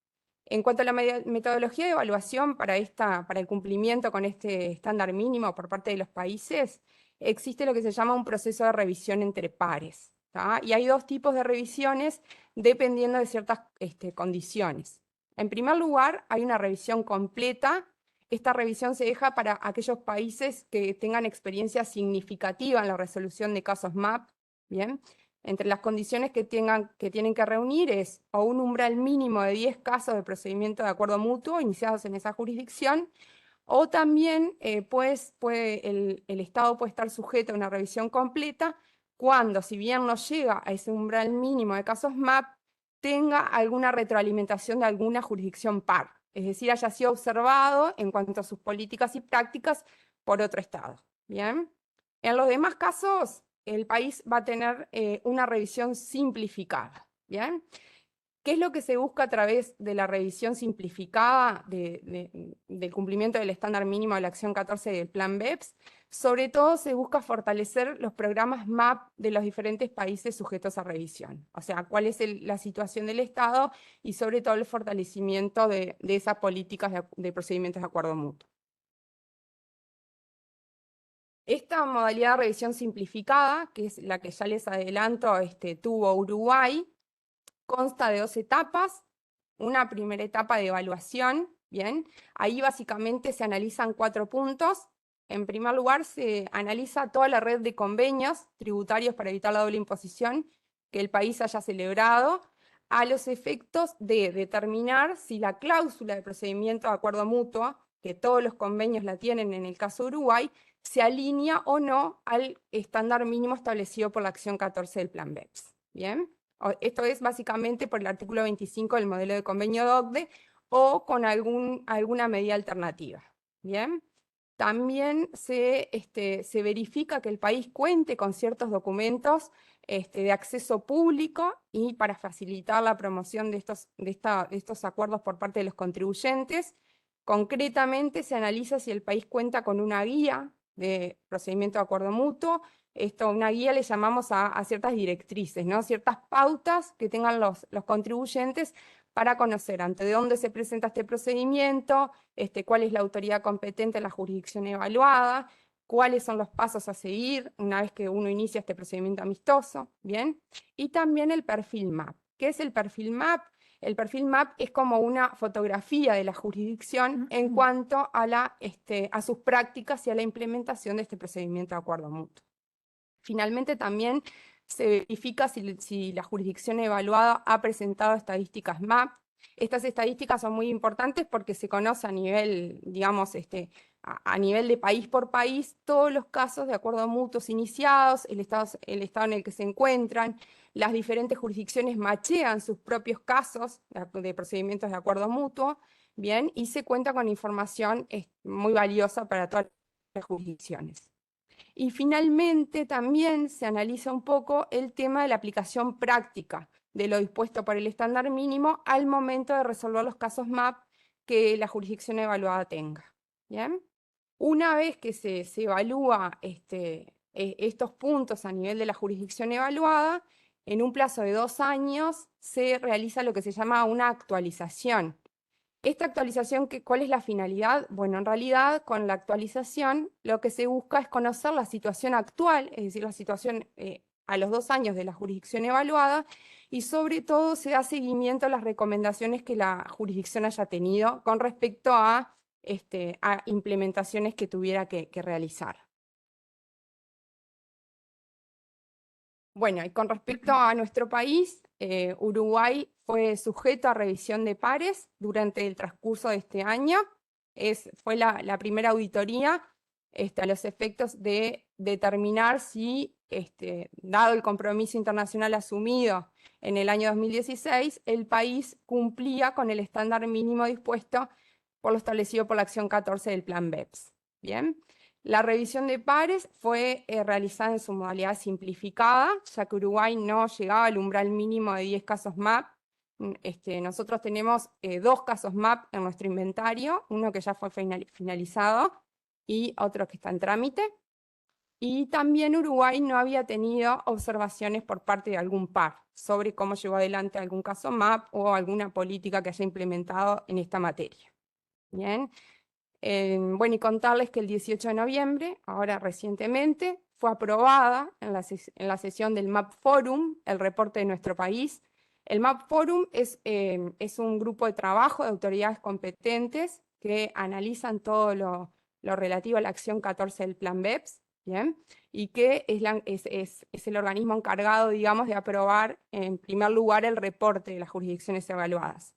En cuanto a la metodología de evaluación para el cumplimiento con este estándar mínimo por parte de los países, existe lo que se llama un proceso de revisión entre pares, ¿tá? Y hay dos tipos de revisiones dependiendo de ciertas condiciones. En primer lugar, hay una revisión completa. Esta revisión se deja para aquellos países que tengan experiencia significativa en la resolución de casos MAP, ¿bien? Entre las condiciones que tienen que reunir es o un umbral mínimo de 10 casos de procedimiento de acuerdo mutuo iniciados en esa jurisdicción, o también el Estado puede estar sujeto a una revisión completa cuando, si bien no llega a ese umbral mínimo de casos MAP, tenga alguna retroalimentación de alguna jurisdicción par, es decir, haya sido observado en cuanto a sus políticas y prácticas por otro Estado. ¿Bien? En los demás casos, el país va a tener una revisión simplificada. ¿Bien? ¿Qué es lo que se busca a través de la revisión simplificada del cumplimiento del estándar mínimo de la acción 14 del plan BEPS? Sobre todo se busca fortalecer los programas MAP de los diferentes países sujetos a revisión. O sea, cuál es la situación del Estado y sobre todo el fortalecimiento de esas políticas de procedimientos de acuerdo mutuo. Esta modalidad de revisión simplificada, que es la que ya les adelanto, tuvo Uruguay, consta de 2 etapas. Una primera etapa de evaluación, ¿bien? Ahí básicamente se analizan 4 puntos. En primer lugar, se analiza toda la red de convenios tributarios para evitar la doble imposición que el país haya celebrado a los efectos de determinar si la cláusula de procedimiento de acuerdo mutuo, que todos los convenios la tienen en el caso de Uruguay, se alinea o no al estándar mínimo establecido por la acción 14 del Plan BEPS. ¿Bien? Esto es básicamente por el artículo 25 del modelo de convenio de OCDE o con alguna medida alternativa. ¿Bien? También se verifica que el país cuente con ciertos documentos de acceso público y para facilitar la promoción de estos acuerdos por parte de los contribuyentes. Concretamente se analiza si el país cuenta con una guía de procedimiento de acuerdo mutuo. Una guía le llamamos a ciertas directrices, ¿no? Ciertas pautas que tengan los contribuyentes para conocer ante dónde se presenta este procedimiento, cuál es la autoridad competente en la jurisdicción evaluada, cuáles son los pasos a seguir una vez que uno inicia este procedimiento amistoso, ¿bien? Y también el perfil MAP. ¿Qué es el perfil MAP? El perfil MAP es como una fotografía de la jurisdicción en cuanto a sus prácticas y a la implementación de este procedimiento de acuerdo mutuo. Finalmente también se verifica si la jurisdicción evaluada ha presentado estadísticas MAP. Estas estadísticas son muy importantes porque se conoce a nivel, digamos, a nivel de país por país, todos los casos de acuerdo mutuos iniciados, el estado en el que se encuentran, las diferentes jurisdicciones machean sus propios casos de procedimientos de acuerdo mutuo, ¿bien? Y se cuenta con información muy valiosa para todas las jurisdicciones. Y finalmente también se analiza un poco el tema de la aplicación práctica de lo dispuesto por el estándar mínimo al momento de resolver los casos MAP que la jurisdicción evaluada tenga. ¿Bien? Una vez que se evalúa estos puntos a nivel de la jurisdicción evaluada, en un plazo de 2 años se realiza lo que se llama una actualización. Esta actualización, ¿cuál es la finalidad? Bueno, en realidad con la actualización lo que se busca es conocer la situación actual, es decir, la situación a los 2 años de la jurisdicción evaluada, y sobre todo se da seguimiento a las recomendaciones que la jurisdicción haya tenido con respecto a implementaciones que tuviera que realizar. Bueno, y con respecto a nuestro país, Uruguay fue sujeto a revisión de pares durante el transcurso de este año. Fue la primera auditoría a los efectos de determinar si, dado el compromiso internacional asumido en el año 2016, el país cumplía con el estándar mínimo dispuesto por lo establecido por la acción 14 del Plan BEPS. ¿Bien? La revisión de pares fue realizada en su modalidad simplificada, ya que Uruguay no llegaba al umbral mínimo de 10 casos MAP. Nosotros tenemos 2 casos MAP en nuestro inventario, uno que ya fue finalizado y otro que está en trámite. Y también Uruguay no había tenido observaciones por parte de algún par sobre cómo llevó adelante algún caso MAP o alguna política que haya implementado en esta materia. Bien. Bueno, y contarles que el 18 de noviembre, ahora recientemente, fue aprobada en la sesión del MAP Forum el reporte de nuestro país. El MAP Forum es un grupo de trabajo de autoridades competentes que analizan todo lo relativo a la acción 14 del Plan BEPS, ¿bien? Y que es el organismo encargado, digamos, de aprobar en primer lugar el reporte de las jurisdicciones evaluadas.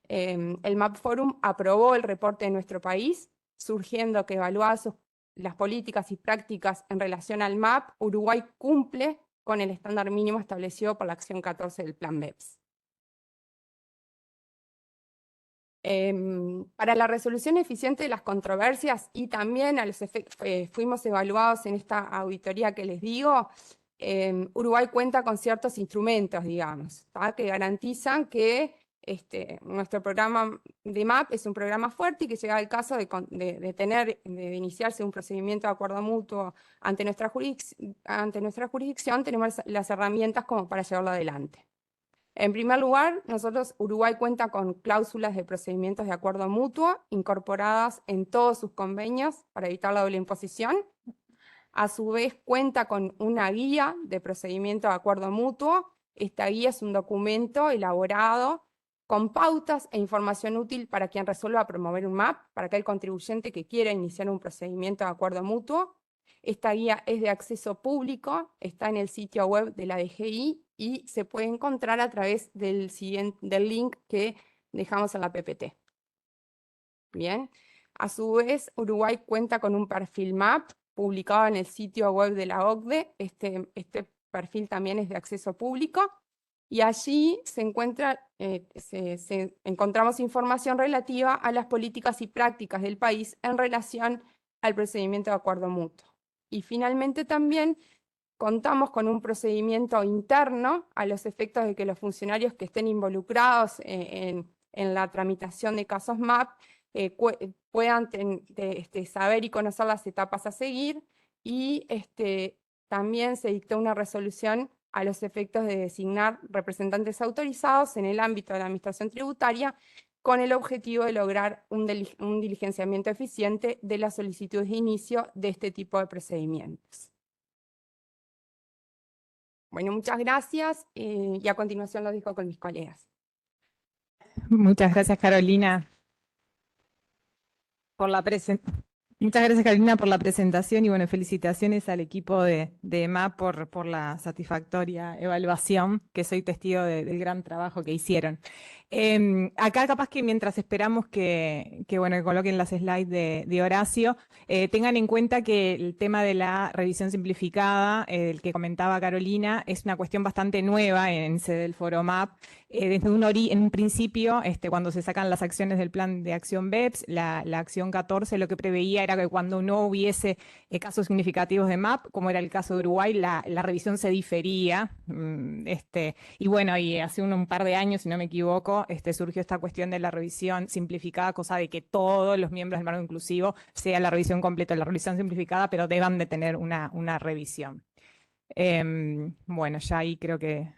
El MAP Forum aprobó el reporte de nuestro país, surgiendo que evaluadas las políticas y prácticas en relación al MAP, Uruguay cumple con el estándar mínimo establecido por la acción 14 del Plan BEPS. Para la resolución eficiente de las controversias y también a los fuimos evaluados en esta auditoría que les digo, Uruguay cuenta con ciertos instrumentos, digamos, que garantizan que nuestro programa de MAP es un programa fuerte y que llega al caso de iniciarse un procedimiento de acuerdo mutuo ante nuestra jurisdicción, tenemos las herramientas como para llevarlo adelante. En primer lugar, Uruguay cuenta con cláusulas de procedimientos de acuerdo mutuo incorporadas en todos sus convenios para evitar la doble imposición. A su vez, cuenta con una guía de procedimiento de acuerdo mutuo. Esta guía es un documento elaborado con pautas e información útil para quien resuelva promover un MAP, para aquel contribuyente que quiera iniciar un procedimiento de acuerdo mutuo. Esta guía es de acceso público, está en el sitio web de la DGI y se puede encontrar a través del link que dejamos en la PPT. Bien, a su vez, Uruguay cuenta con un perfil MAP publicado en el sitio web de la OCDE. Este perfil también es de acceso público y allí encontramos información relativa a las políticas y prácticas del país en relación al procedimiento de acuerdo mutuo. Y finalmente también contamos con un procedimiento interno a los efectos de que los funcionarios que estén involucrados en la tramitación de casos MAP puedan saber y conocer las etapas a seguir, y también se dictó una resolución a los efectos de designar representantes autorizados en el ámbito de la administración tributaria con el objetivo de lograr un diligenciamiento eficiente de las solicitudes de inicio de este tipo de procedimientos. Bueno, muchas gracias y a continuación lo dejo con mis colegas. Muchas gracias, Carolina, por la Muchas gracias, Carolina, por la presentación y bueno, felicitaciones al equipo de EMAP por la satisfactoria evaluación, que soy testigo del gran trabajo que hicieron. Acá capaz que mientras esperamos que coloquen las slides de Horacio, tengan en cuenta que el tema de la revisión simplificada, el que comentaba Carolina, es una cuestión bastante nueva en sede del Foro MAP. En un principio, cuando se sacan las acciones del plan de acción BEPS, la acción 14 lo que preveía era que cuando no hubiese casos significativos de MAP, como era el caso de Uruguay, la revisión se difería. Y bueno, y hace un par de años, si no me equivoco, surgió esta cuestión de la revisión simplificada, cosa de que todos los miembros del marco inclusivo sea la revisión completa de la revisión simplificada, pero deban de tener una revisión. Bueno, ya ahí creo que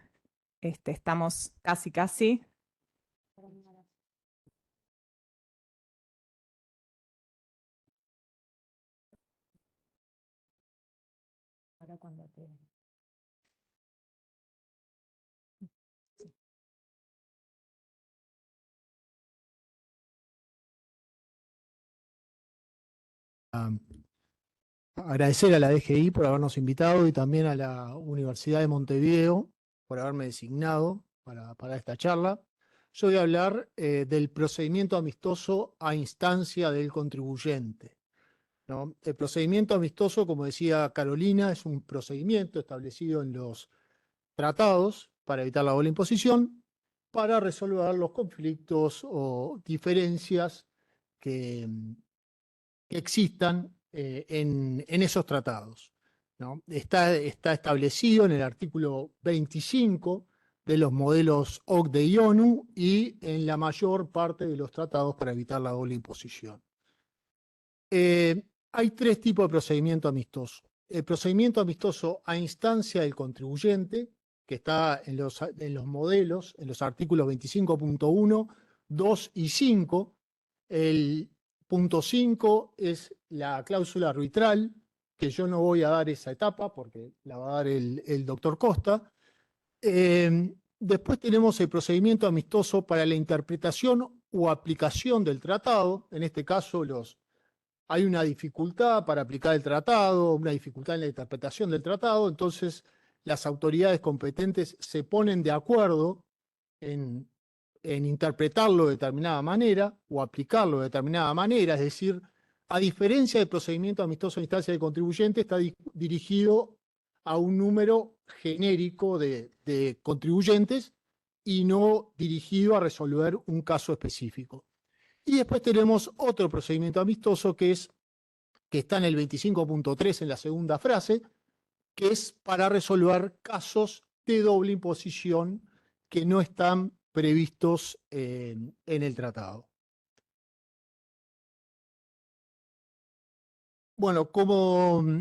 estamos casi. Ahora cuando te... Agradecer a la DGI por habernos invitado y también a la Universidad de Montevideo por haberme designado para esta charla. Yo voy a hablar del procedimiento amistoso a instancia del contribuyente, ¿no? El procedimiento amistoso, como decía Carolina, es un procedimiento establecido en los tratados para evitar la doble imposición, para resolver los conflictos o diferencias que existan en esos tratados, ¿no? Está establecido en el artículo 25 de los modelos OCDE y ONU y en la mayor parte de los tratados para evitar la doble imposición. Hay tres tipos de procedimiento amistoso. El procedimiento amistoso a instancia del contribuyente, que está en los modelos, en los artículos 25.1, 2 y 5. El punto 5 es la cláusula arbitral, que yo no voy a dar esa etapa porque la va a dar el doctor Costa. Después tenemos el procedimiento amistoso para la interpretación o aplicación del tratado. En este caso hay una dificultad para aplicar el tratado, una dificultad en la interpretación del tratado, entonces las autoridades competentes se ponen de acuerdo en interpretarlo de determinada manera o aplicarlo de determinada manera, es decir, a diferencia del procedimiento amistoso en instancia del contribuyente, está dirigido a un número genérico de contribuyentes y no dirigido a resolver un caso específico. Y después tenemos otro procedimiento amistoso que está en el 25.3 en la segunda frase, que es para resolver casos de doble imposición que no están previstos en el tratado. Bueno, como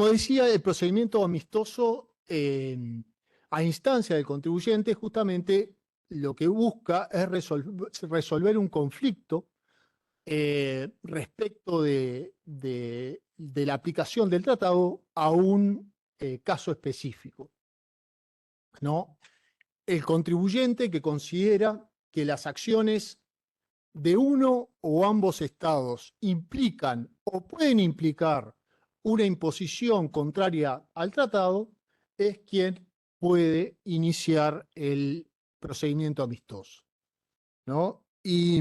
decía, el procedimiento amistoso a instancia del contribuyente justamente lo que busca es resolver un conflicto respecto de la aplicación del tratado a un caso específico, ¿no? El contribuyente que considera que las acciones de uno o ambos estados implican o pueden implicar una imposición contraria al tratado, es quien puede iniciar el procedimiento amistoso, ¿no? Y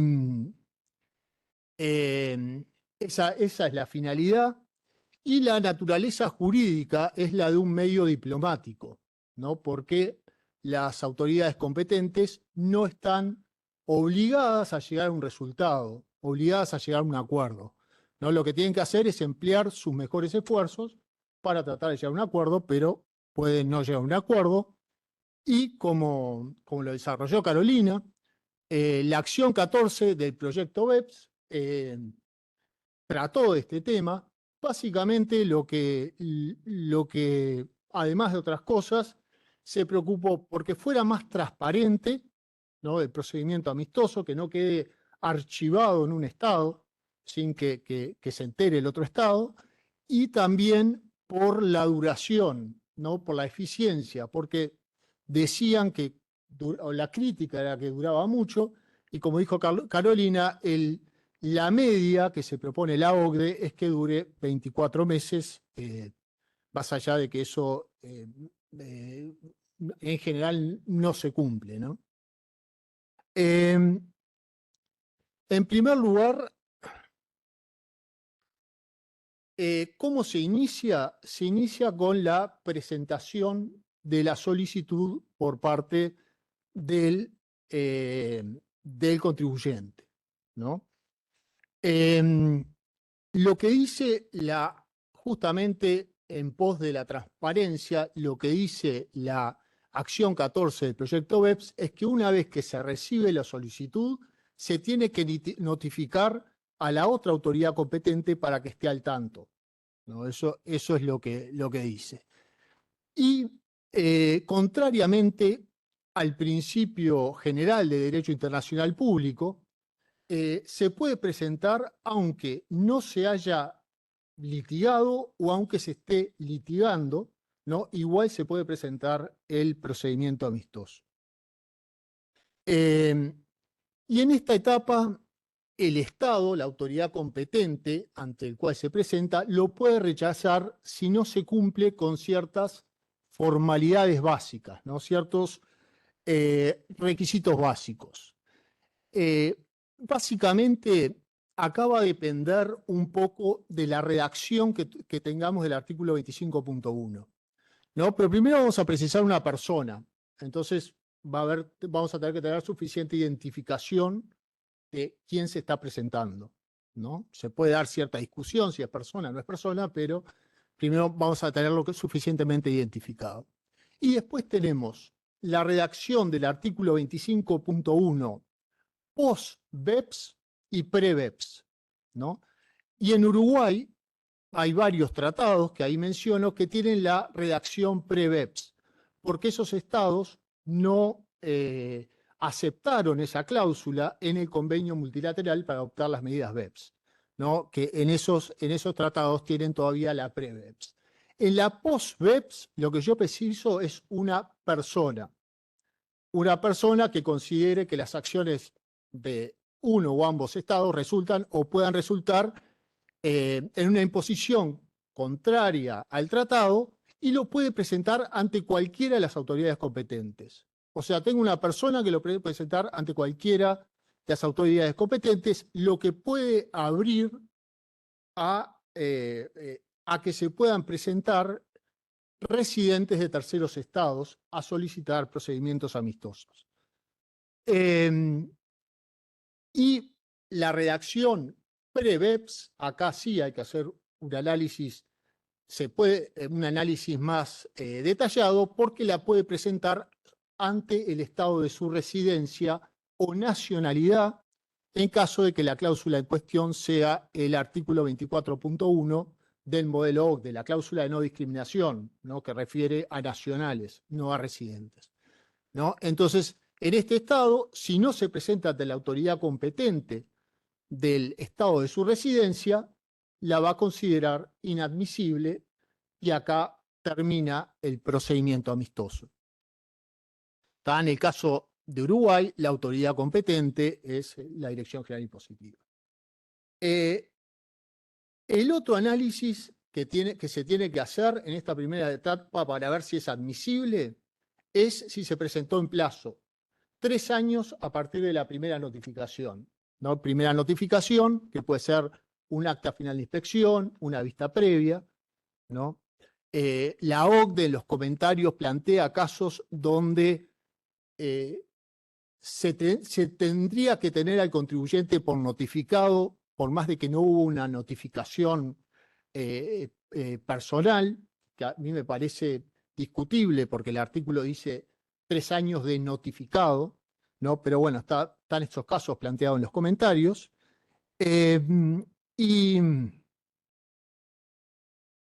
esa es la finalidad. Y la naturaleza jurídica es la de un medio diplomático, ¿no? Porque las autoridades competentes no están obligadas a llegar a un resultado, obligadas a llegar a un acuerdo, ¿no? Lo que tienen que hacer es emplear sus mejores esfuerzos para tratar de llegar a un acuerdo, pero pueden no llegar a un acuerdo. Y como lo desarrolló Carolina, la acción 14 del proyecto BEPS trató de este tema. Básicamente lo que, además de otras cosas, se preocupó porque fuera más transparente, ¿no?, el procedimiento amistoso, que no quede archivado en un estado sin que se entere el otro estado, y también por la duración, ¿no?, por la eficiencia, porque decían que la crítica era que duraba mucho, y como dijo Carolina, la media que se propone la OCDE es que dure 24 meses, más allá de que eso en general no se cumple, ¿no? En primer lugar, ¿cómo se inicia? Se inicia con la presentación de la solicitud por parte del contribuyente, ¿no? Lo que dice justamente en pos de la transparencia, lo que dice la acción 14 del proyecto BEPS es que una vez que se recibe la solicitud, se tiene que notificar a la otra autoridad competente para que esté al tanto, ¿no? Eso es lo que dice. Y contrariamente al principio general de derecho internacional público, se puede presentar aunque no se haya litigado o aunque se esté litigando, ¿no? Igual se puede presentar el procedimiento amistoso. Y en esta etapa, el Estado, la autoridad competente ante el cual se presenta, lo puede rechazar si no se cumple con ciertas formalidades básicas, ¿no?, ciertos requisitos básicos. Básicamente, acá va a depender un poco de la redacción que tengamos del artículo 25.1, ¿no? Pero primero vamos a precisar una persona. Entonces, vamos a tener que tener suficiente identificación de quién se está presentando, ¿no? Se puede dar cierta discusión si es persona o no es persona, pero primero vamos a tenerlo suficientemente identificado. Y después tenemos la redacción del artículo 25.1 post-BEPS y pre-BEPS, ¿no? Y en Uruguay hay varios tratados que ahí menciono que tienen la redacción pre-BEPS, porque esos estados no aceptaron esa cláusula en el convenio multilateral para adoptar las medidas BEPS, ¿no?, que en esos tratados tienen todavía la pre-BEPS. En la post-BEPS lo que yo preciso es una persona que considere que las acciones de uno o ambos estados resultan o puedan resultar en una imposición contraria al tratado, y lo puede presentar ante cualquiera de las autoridades competentes. O sea, tengo una persona que lo puede presentar ante cualquiera de las autoridades competentes, lo que puede abrir a que se puedan presentar residentes de terceros estados a solicitar procedimientos amistosos. Y la redacción pre-BEPS, acá sí hay que hacer un análisis, un análisis más detallado, porque la puede presentar ante el estado de su residencia o nacionalidad, en caso de que la cláusula en cuestión sea el artículo 24.1 del modelo OCDE, la cláusula de no discriminación, ¿no?, que refiere a nacionales, no a residentes, ¿no? Entonces, en este estado, si no se presenta ante la autoridad competente del estado de su residencia, la va a considerar inadmisible, y acá termina el procedimiento amistoso. Está en el caso de Uruguay, la autoridad competente es la Dirección General Impositiva. El otro análisis que se tiene que hacer en esta primera etapa para ver si es admisible es si se presentó en plazo. 3 años a partir de la primera notificación, ¿no? Primera notificación, que puede ser un acta final de inspección, una vista previa, ¿no? La OCDE en los comentarios plantea casos donde se tendría que tener al contribuyente por notificado, por más de que no hubo una notificación personal, que a mí me parece discutible porque el artículo dice 3 años de notificado, ¿no? Pero bueno, están estos casos planteados en los comentarios.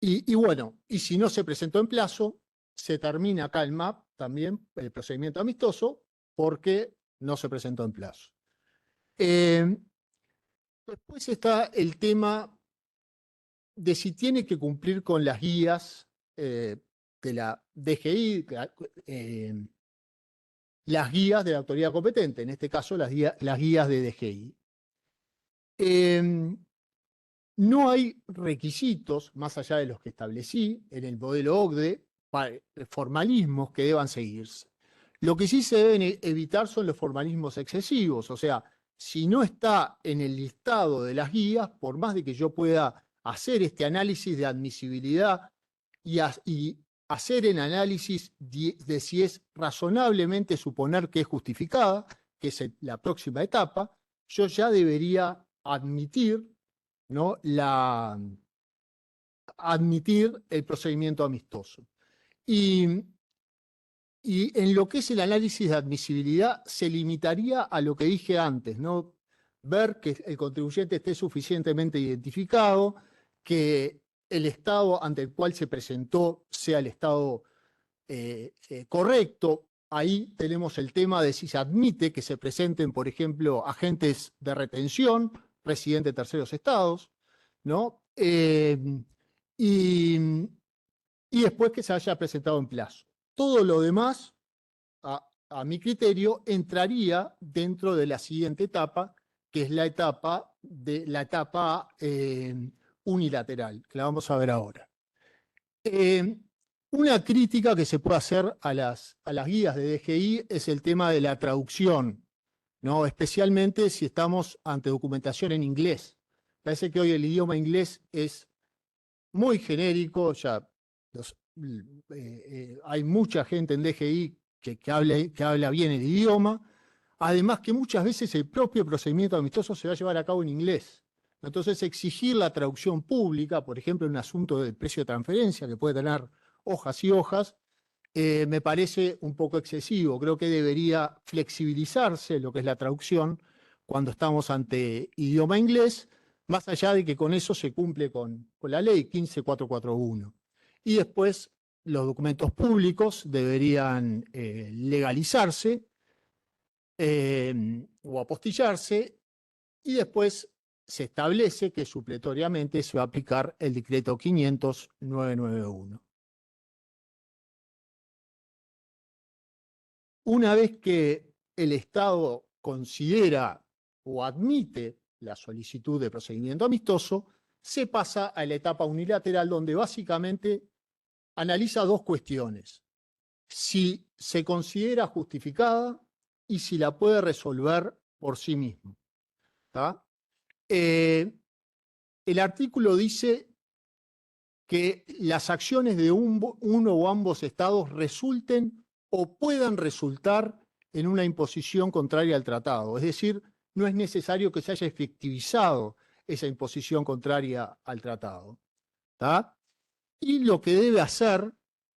Y bueno, y si no se presentó en plazo, se termina acá el MAP también, el procedimiento amistoso, porque no se presentó en plazo. Después está el tema de si tiene que cumplir con las guías de la DGI, las guías de la autoridad competente, en este caso las guías de DGI. No hay requisitos, más allá de los que establecí en el modelo OCDE, formalismos que deban seguirse. Lo que sí se deben evitar son los formalismos excesivos, o sea, si no está en el listado de las guías, por más de que yo pueda hacer este análisis de admisibilidad y hacer el análisis de si es razonablemente suponer que es justificada, que es la próxima etapa, yo ya debería admitir, ¿no? Admitir el procedimiento amistoso. Y en lo que es el análisis de admisibilidad, se limitaría a lo que dije antes, ¿no? Ver que el contribuyente esté suficientemente identificado, que el estado ante el cual se presentó sea el estado correcto. Ahí tenemos el tema de si se admite que se presenten, por ejemplo, agentes de retención, residentes de terceros estados, ¿no? Y después que se haya presentado en plazo. Todo lo demás, a mi criterio, entraría dentro de la siguiente etapa, que es la etapa unilateral, que la vamos a ver ahora. Una crítica que se puede hacer a las guías de DGI es el tema de la traducción, ¿no? Especialmente si estamos ante documentación en inglés. Parece que hoy el idioma inglés es muy genérico, ya hay mucha gente en DGI que habla bien el idioma, además que muchas veces el propio procedimiento amistoso se va a llevar a cabo en inglés. Entonces, exigir la traducción pública, por ejemplo, en un asunto del precio de transferencia, que puede tener hojas y hojas, me parece un poco excesivo. Creo que debería flexibilizarse lo que es la traducción cuando estamos ante idioma inglés, más allá de que con eso se cumple con la ley 15441. Y después los documentos públicos deberían legalizarse o apostillarse, y después se establece que supletoriamente se va a aplicar el decreto 500-991. Una vez que el Estado considera o admite la solicitud de procedimiento amistoso, se pasa a la etapa unilateral, donde básicamente analiza 2 cuestiones: si se considera justificada y si la puede resolver por sí mismo. ¿Tá? El artículo dice que las acciones de uno o ambos estados resulten o puedan resultar en una imposición contraria al tratado. Es decir, no es necesario que se haya efectivizado esa imposición contraria al tratado. ¿Tá? Y lo que debe hacer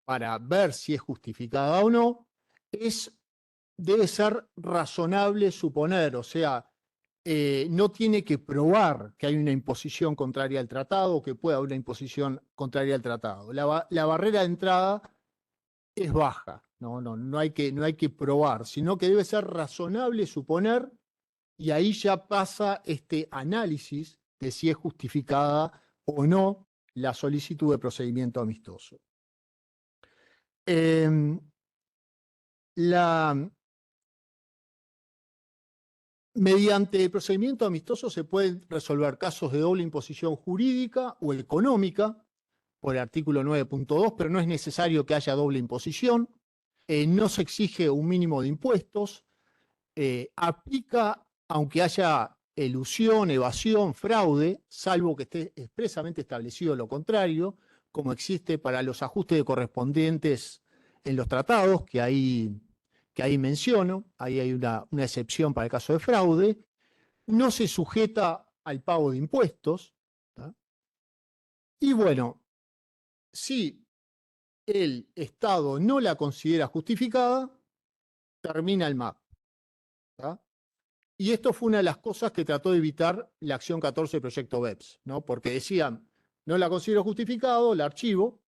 para ver si es justificada o no debe ser razonable suponer, o sea, no tiene que probar que hay una imposición contraria al tratado o que pueda haber una imposición contraria al tratado. La barrera de entrada es baja, no hay que probar, sino que debe ser razonable suponer, y ahí ya pasa este análisis de si es justificada o no la solicitud de procedimiento amistoso. Mediante el procedimiento amistoso se pueden resolver casos de doble imposición jurídica o económica, por el artículo 9.2, pero no es necesario que haya doble imposición, no se exige un mínimo de impuestos, aplica aunque haya elusión, evasión, fraude, salvo que esté expresamente establecido lo contrario, como existe para los ajustes correspondientes en los tratados, que ahí menciono, ahí hay una excepción para el caso de fraude, no se sujeta al pago de impuestos, ¿tá? Y bueno, si el Estado no la considera justificada, termina el MAP, ¿tá? Y esto fue una de las cosas que trató de evitar la acción 14 del proyecto BEPS, ¿no? Porque decían, no la considero justificado, la archivo,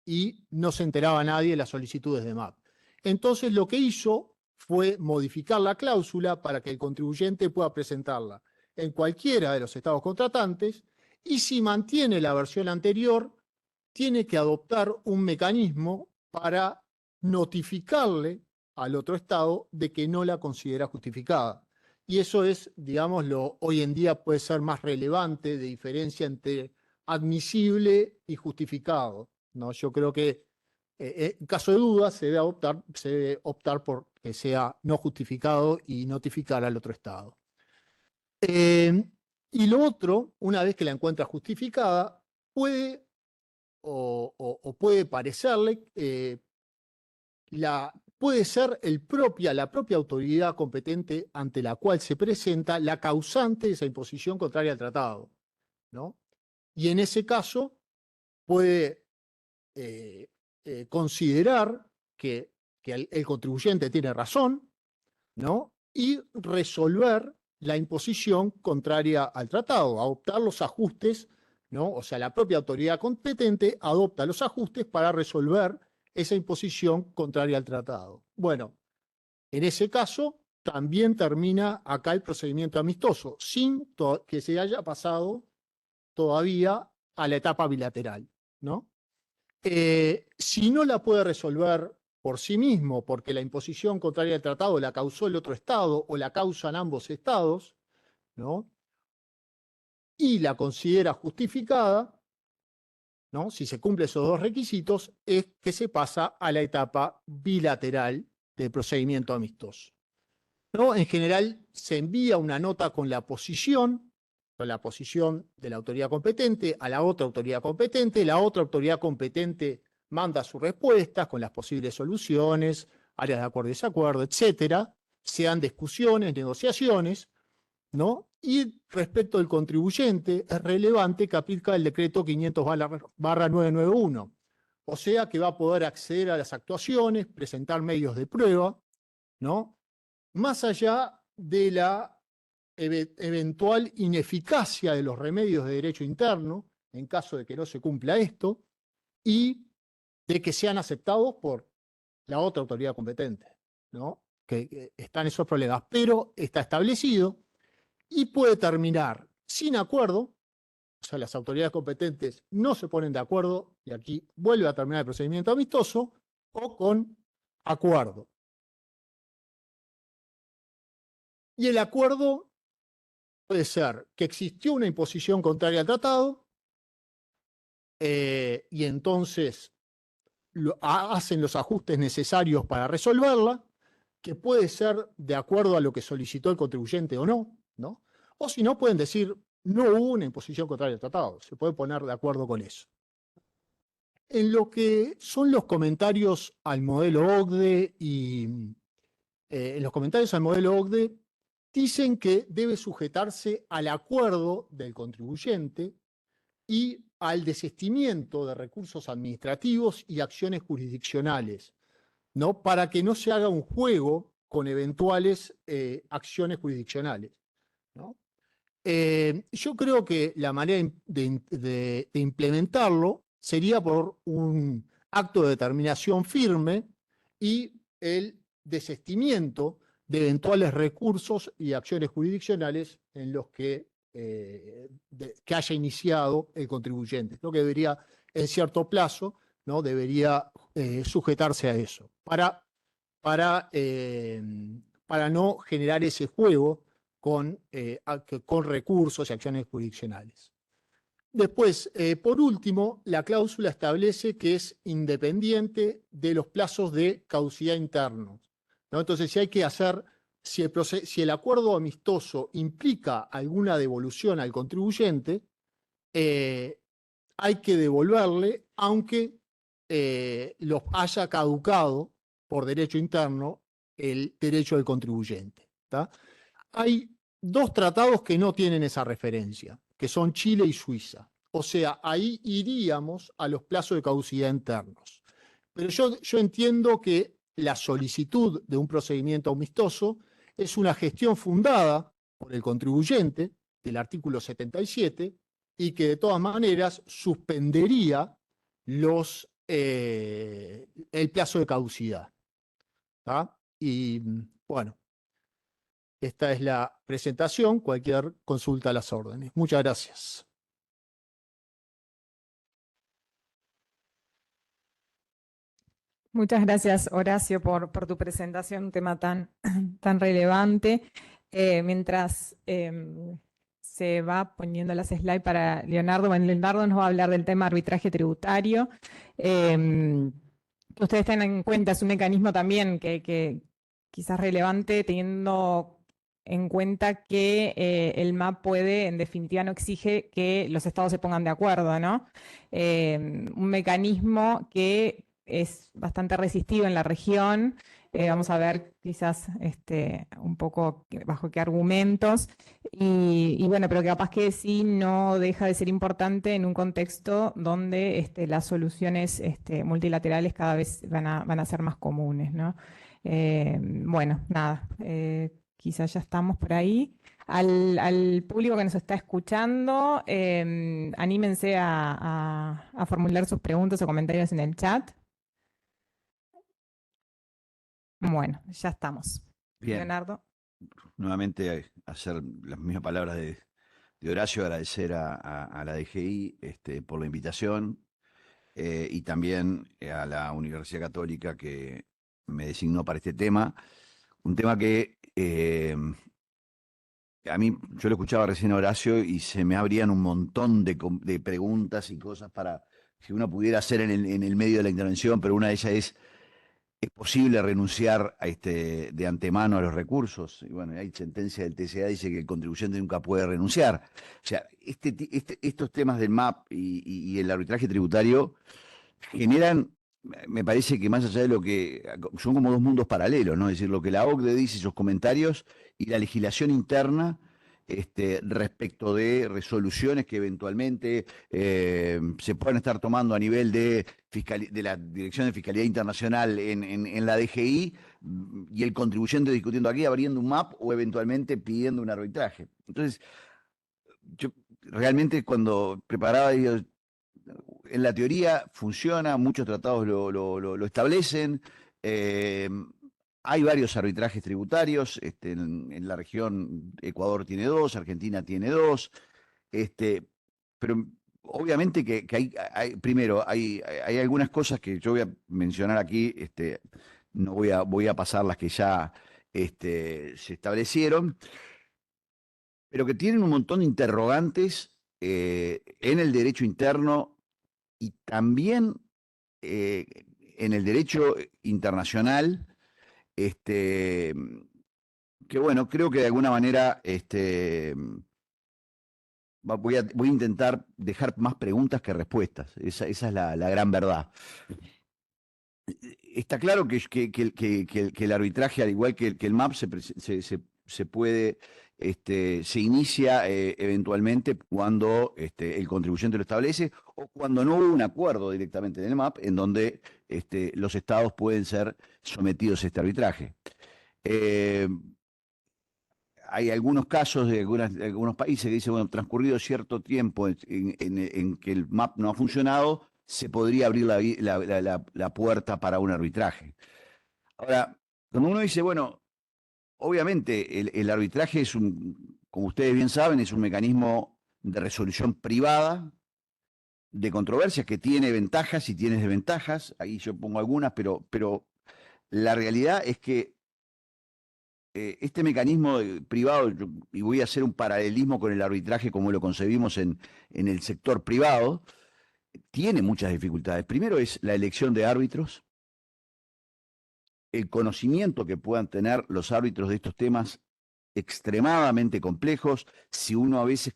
y no se enteraba nadie de las solicitudes de MAP. Entonces lo que hizo fue modificar la cláusula para que el contribuyente pueda presentarla en cualquiera de los estados contratantes, y si mantiene la versión anterior, tiene que adoptar un mecanismo para notificarle al otro estado de que no la considera justificada. Y eso es, digámoslo, hoy en día puede ser más relevante de diferencia entre admisible y justificado, ¿no? Yo creo que en caso de duda se debe optar por que sea no justificado y notificar al otro estado. Y lo otro, una vez que la encuentra justificada, puede o puede parecerle, puede ser la propia autoridad competente ante la cual se presenta la causante de esa imposición contraria al tratado, ¿no? Y en ese caso puede considerar que el contribuyente tiene razón, ¿no? Y resolver la imposición contraria al tratado, adoptar los ajustes, ¿no? O sea, la propia autoridad competente adopta los ajustes para resolver esa imposición contraria al tratado. Bueno, en ese caso también termina acá el procedimiento amistoso, sin que se haya pasado todavía a la etapa bilateral, ¿no? Si no la puede resolver por sí mismo, porque la imposición contraria al tratado la causó el otro estado o la causan ambos estados, ¿no? Y la considera justificada, ¿no? Si se cumplen esos dos requisitos, es que se pasa a la etapa bilateral del procedimiento amistoso, ¿no? En general se envía una nota con la posición de la autoridad competente a la otra autoridad competente, la otra autoridad competente manda sus respuestas con las posibles soluciones, áreas de acuerdo y desacuerdo, etcétera, sean discusiones, negociaciones, ¿no? Y respecto del contribuyente, es relevante que aplica el decreto 500/991, o sea que va a poder acceder a las actuaciones, presentar medios de prueba, ¿no? Más allá de la eventual ineficacia de los remedios de derecho interno, en caso de que no se cumpla esto, y de que sean aceptados por la otra autoridad competente, ¿no? Que están esos problemas, pero está establecido y puede terminar sin acuerdo, o sea, las autoridades competentes no se ponen de acuerdo, y aquí vuelve a terminar el procedimiento amistoso, o con acuerdo. Y el acuerdo puede ser que existió una imposición contraria al tratado, y entonces hacen los ajustes necesarios para resolverla, que puede ser de acuerdo a lo que solicitó el contribuyente o no, ¿no? O si no, pueden decir, no hubo una imposición contraria al tratado, se puede poner de acuerdo con eso. En lo que son los comentarios al modelo OCDE en los comentarios al modelo OCDE, dicen que debe sujetarse al acuerdo del contribuyente y al desistimiento de recursos administrativos y acciones jurisdiccionales, ¿no? Para que no se haga un juego con eventuales acciones jurisdiccionales, ¿no? Yo creo que la manera de implementarlo sería por un acto de determinación firme y el desistimiento de eventuales recursos y acciones jurisdiccionales en los que haya iniciado el contribuyente. Creo que debería, en cierto plazo, ¿no? Debería sujetarse a eso para no generar ese juego con recursos y acciones jurisdiccionales. Después, por último, la cláusula establece que es independiente de los plazos de caducidad internos, ¿no? Entonces, si hay que hacer, si el acuerdo amistoso implica alguna devolución al contribuyente, hay que devolverle, aunque los haya caducado por derecho interno el derecho del contribuyente, ¿tá? Hay dos tratados que no tienen esa referencia, que son Chile y Suiza. O sea, ahí iríamos a los plazos de caducidad internos. Pero yo entiendo que la solicitud de un procedimiento amistoso es una gestión fundada por el contribuyente del artículo 77 y que de todas maneras suspendería el plazo de caducidad, ¿tá? Y bueno, esta es la presentación. Cualquier consulta a las órdenes. Muchas gracias. Muchas gracias, Horacio, por tu presentación, un tema tan relevante. Mientras se va poniendo las slides para Leonardo, bueno, Leonardo nos va a hablar del tema arbitraje tributario. Que ustedes tengan en cuenta, es un mecanismo también que quizás relevante, teniendo en cuenta que el MAP puede, en definitiva, no exige que los estados se pongan de acuerdo, ¿no? Un mecanismo que es bastante resistido en la región. Vamos a ver quizás un poco bajo qué argumentos. Y bueno, pero que capaz que sí no deja de ser importante en un contexto donde las soluciones multilaterales cada vez van a ser más comunes, ¿no? Bueno, nada, quizás ya estamos por ahí. Al público que nos está escuchando, anímense a formular sus preguntas o comentarios en el chat. Bueno, ya estamos. Bien, Leonardo. nuevamente hacer las mismas palabras de Horacio, agradecer a la DGI por la invitación y también a la Universidad Católica que me designó para este tema. Un tema que a mí, yo lo escuchaba recién a Horacio y se me abrían un montón de preguntas y cosas para que uno pudiera hacer en el medio de la intervención, pero una de ellas ¿es posible renunciar de antemano a los recursos? Y bueno, hay sentencia del TCA, dice que el contribuyente nunca puede renunciar. O sea, estos temas del MAP y el arbitraje tributario generan, me parece que más allá de lo que, son como dos mundos paralelos, ¿no? Es decir, lo que la OCDE dice y sus comentarios y la legislación interna respecto de resoluciones que eventualmente se puedan estar tomando a nivel de la Dirección de Fiscalidad Internacional en la DGI y el contribuyente discutiendo aquí, abriendo un MAP o eventualmente pidiendo un arbitraje. Entonces, yo realmente cuando preparaba, digo, en la teoría funciona, muchos tratados lo establecen. Hay varios arbitrajes tributarios. En la región Ecuador tiene 2, Argentina tiene 2. Pero obviamente que primero, hay algunas cosas que yo voy a mencionar aquí. No voy a pasar las que ya se establecieron, pero que tienen un montón de interrogantes en el derecho interno y también en el derecho internacional, que bueno, creo que de alguna manera voy a intentar dejar más preguntas que respuestas. Esa es la gran verdad. Está claro que el arbitraje, al igual que el MAP, se puede, se inicia eventualmente cuando el contribuyente lo establece o cuando no hubo un acuerdo directamente en el MAP en donde los estados pueden ser sometidos a este arbitraje. Hay algunos casos de algunos países que dicen, bueno, transcurrido cierto tiempo en que el MAP no ha funcionado, se podría abrir la puerta para un arbitraje. Ahora, cuando uno dice, bueno, obviamente el arbitraje es como ustedes bien saben, es un mecanismo de resolución privada de controversias que tiene ventajas y tiene desventajas. Ahí yo pongo algunas, pero la realidad es que este mecanismo privado, y voy a hacer un paralelismo con el arbitraje como lo concebimos en el sector privado, tiene muchas dificultades. Primero es la elección de árbitros, el conocimiento que puedan tener los árbitros de estos temas extremadamente complejos. Si uno a veces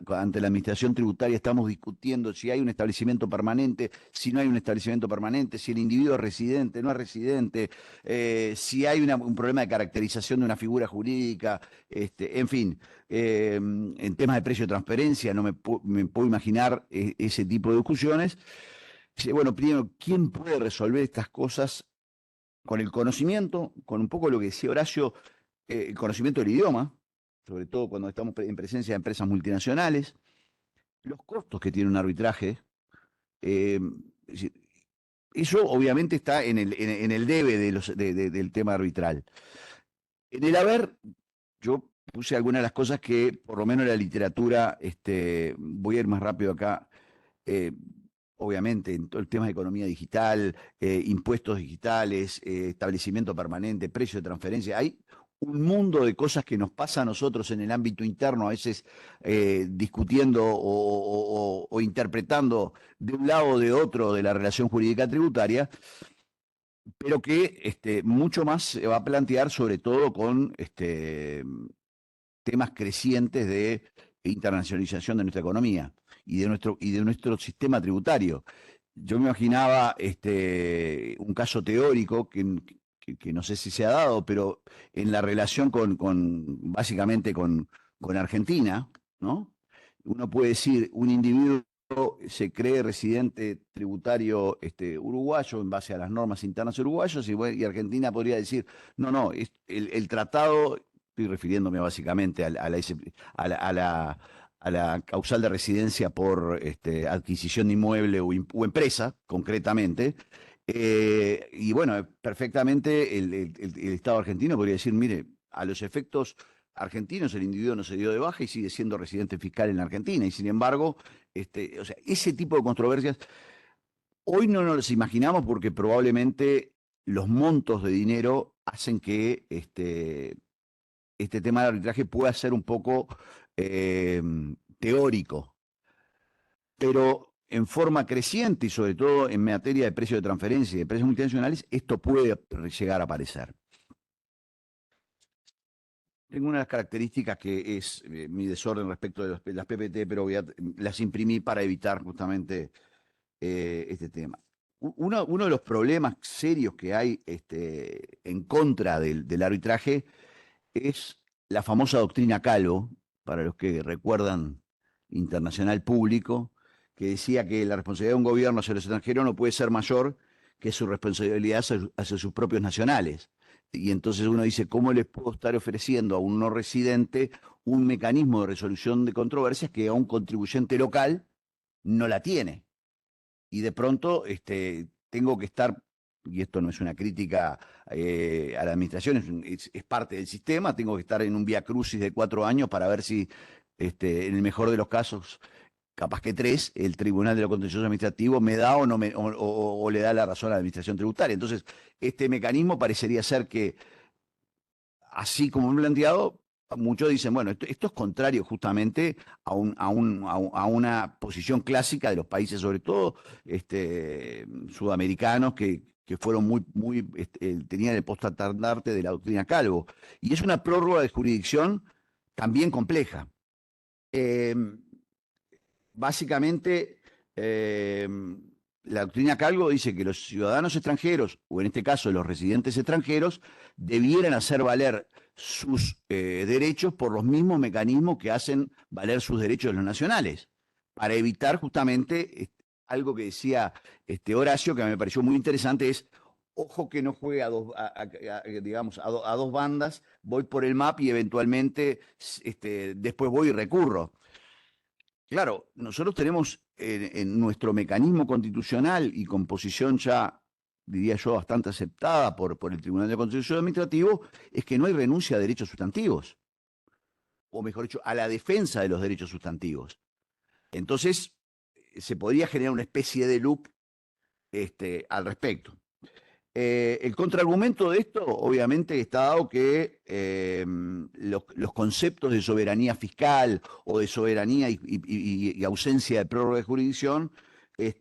ante la administración tributaria estamos discutiendo si hay un establecimiento permanente, si no hay un establecimiento permanente, si el individuo es residente, no es residente, si hay un problema de caracterización de una figura jurídica, en fin, en temas de precio de transferencia no me puedo imaginar ese tipo de discusiones. Bueno, primero, ¿quién puede resolver estas cosas con el conocimiento, con un poco lo que decía Horacio, el conocimiento del idioma, sobre todo cuando estamos en presencia de empresas multinacionales, los costos que tiene un arbitraje? Eso obviamente está en el debe del tema arbitral. En el haber, yo puse algunas de las cosas que, por lo menos en la literatura, voy a ir más rápido acá, obviamente, en todo el tema de economía digital, impuestos digitales, establecimiento permanente, precio de transferencia, hay un mundo de cosas que nos pasa a nosotros en el ámbito interno, a veces discutiendo o interpretando de un lado o de otro de la relación jurídica tributaria, pero que mucho más se va a plantear sobre todo con temas crecientes de internacionalización de nuestra economía y de nuestro sistema tributario. Yo me imaginaba un caso teórico que no sé si se ha dado, pero en la relación básicamente con Argentina, ¿no? Uno puede decir, un individuo se cree residente tributario uruguayo en base a las normas internas uruguayas y Argentina podría decir, no, el tratado, estoy refiriéndome básicamente a la causal de residencia por adquisición de inmueble o empresa, concretamente. Y bueno, perfectamente el Estado argentino podría decir, mire, a los efectos argentinos el individuo no se dio de baja y sigue siendo residente fiscal en la Argentina. Y sin embargo, o sea, ese tipo de controversias hoy no nos las imaginamos porque probablemente los montos de dinero hacen que este tema del arbitraje pueda ser un poco teórico, pero en forma creciente y sobre todo en materia de precio de transferencia y de precios multinacionales, esto puede llegar a aparecer. Tengo una de las características que es mi desorden respecto de las PPT, pero las imprimí para evitar justamente este tema. Uno de los problemas serios que hay en contra del arbitraje es la famosa doctrina Calvo, para los que recuerdan Internacional Público, que decía que la responsabilidad de un gobierno hacia los extranjeros no puede ser mayor que su responsabilidad hacia sus propios nacionales. Y entonces uno dice, ¿cómo les puedo estar ofreciendo a un no residente un mecanismo de resolución de controversias que a un contribuyente local no la tiene? Y de pronto tengo que estar, y esto no es una crítica a la administración, es parte del sistema, tengo que estar en un vía crucis de 4 años para ver si, en el mejor de los casos, capaz que 3, el Tribunal de lo Contencioso Administrativo me da o le da la razón a la administración tributaria. Entonces, este mecanismo parecería ser que, así como planteado, muchos dicen, bueno, esto es contrario justamente a una posición clásica de los países, sobre todo sudamericanos, que fueron tenían el postandarte de la doctrina Calvo. Y es una prórroga de jurisdicción también compleja. Básicamente, la doctrina Calvo dice que los ciudadanos extranjeros, o en este caso los residentes extranjeros, debieran hacer valer sus derechos por los mismos mecanismos que hacen valer sus derechos los nacionales, para evitar justamente algo que decía Horacio, que me pareció muy interesante, es, ojo que no juegue a dos bandas, voy por el MAP y eventualmente después voy y recurro. Claro, nosotros tenemos en nuestro mecanismo constitucional y con posición ya, diría yo, bastante aceptada por el Tribunal de Contencioso Administrativo, es que no hay renuncia a derechos sustantivos, o mejor dicho, a la defensa de los derechos sustantivos. Entonces, se podría generar una especie de loop al respecto. El contraargumento de esto, obviamente, está dado que los conceptos de soberanía fiscal o de soberanía y ausencia de prórroga de jurisdicción ya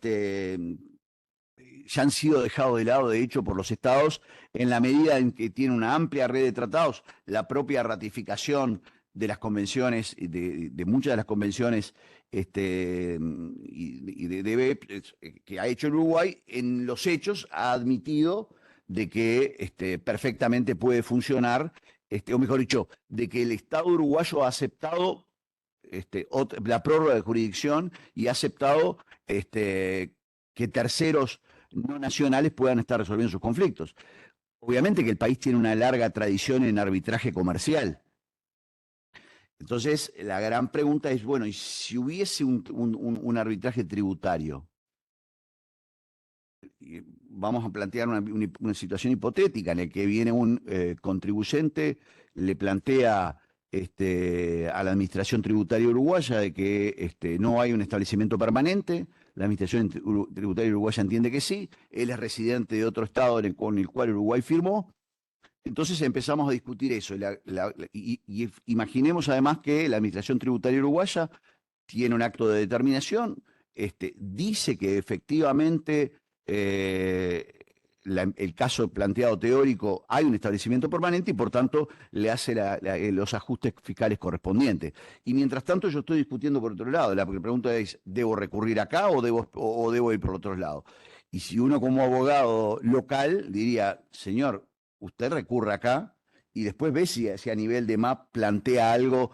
han sido dejados de lado, de hecho, por los estados, en la medida en que tiene una amplia red de tratados, la propia ratificación de las convenciones, de muchas de las convenciones que ha hecho el Uruguay, en los hechos ha admitido de que perfectamente puede funcionar, o mejor dicho, de que el Estado uruguayo ha aceptado la prórroga de jurisdicción y ha aceptado que terceros no nacionales puedan estar resolviendo sus conflictos. Obviamente que el país tiene una larga tradición en arbitraje comercial. Entonces, la gran pregunta es, bueno, ¿y si hubiese un arbitraje tributario? Vamos a plantear una situación hipotética en la que viene un contribuyente, le plantea a la Administración Tributaria Uruguaya de que no hay un establecimiento permanente. La Administración Tributaria Uruguaya entiende que sí. Él es residente de otro estado con el cual Uruguay firmó. Entonces empezamos a discutir eso. Y imaginemos además que la Administración Tributaria Uruguaya tiene un acto de determinación, dice que efectivamente el caso planteado teórico hay un establecimiento permanente y por tanto le hace los ajustes fiscales correspondientes. Y mientras tanto yo estoy discutiendo por otro lado. La pregunta es, ¿debo recurrir acá o debo ir por otro lado? Y si uno como abogado local diría, señor, usted recurre acá y después ve si a nivel de MAP plantea algo,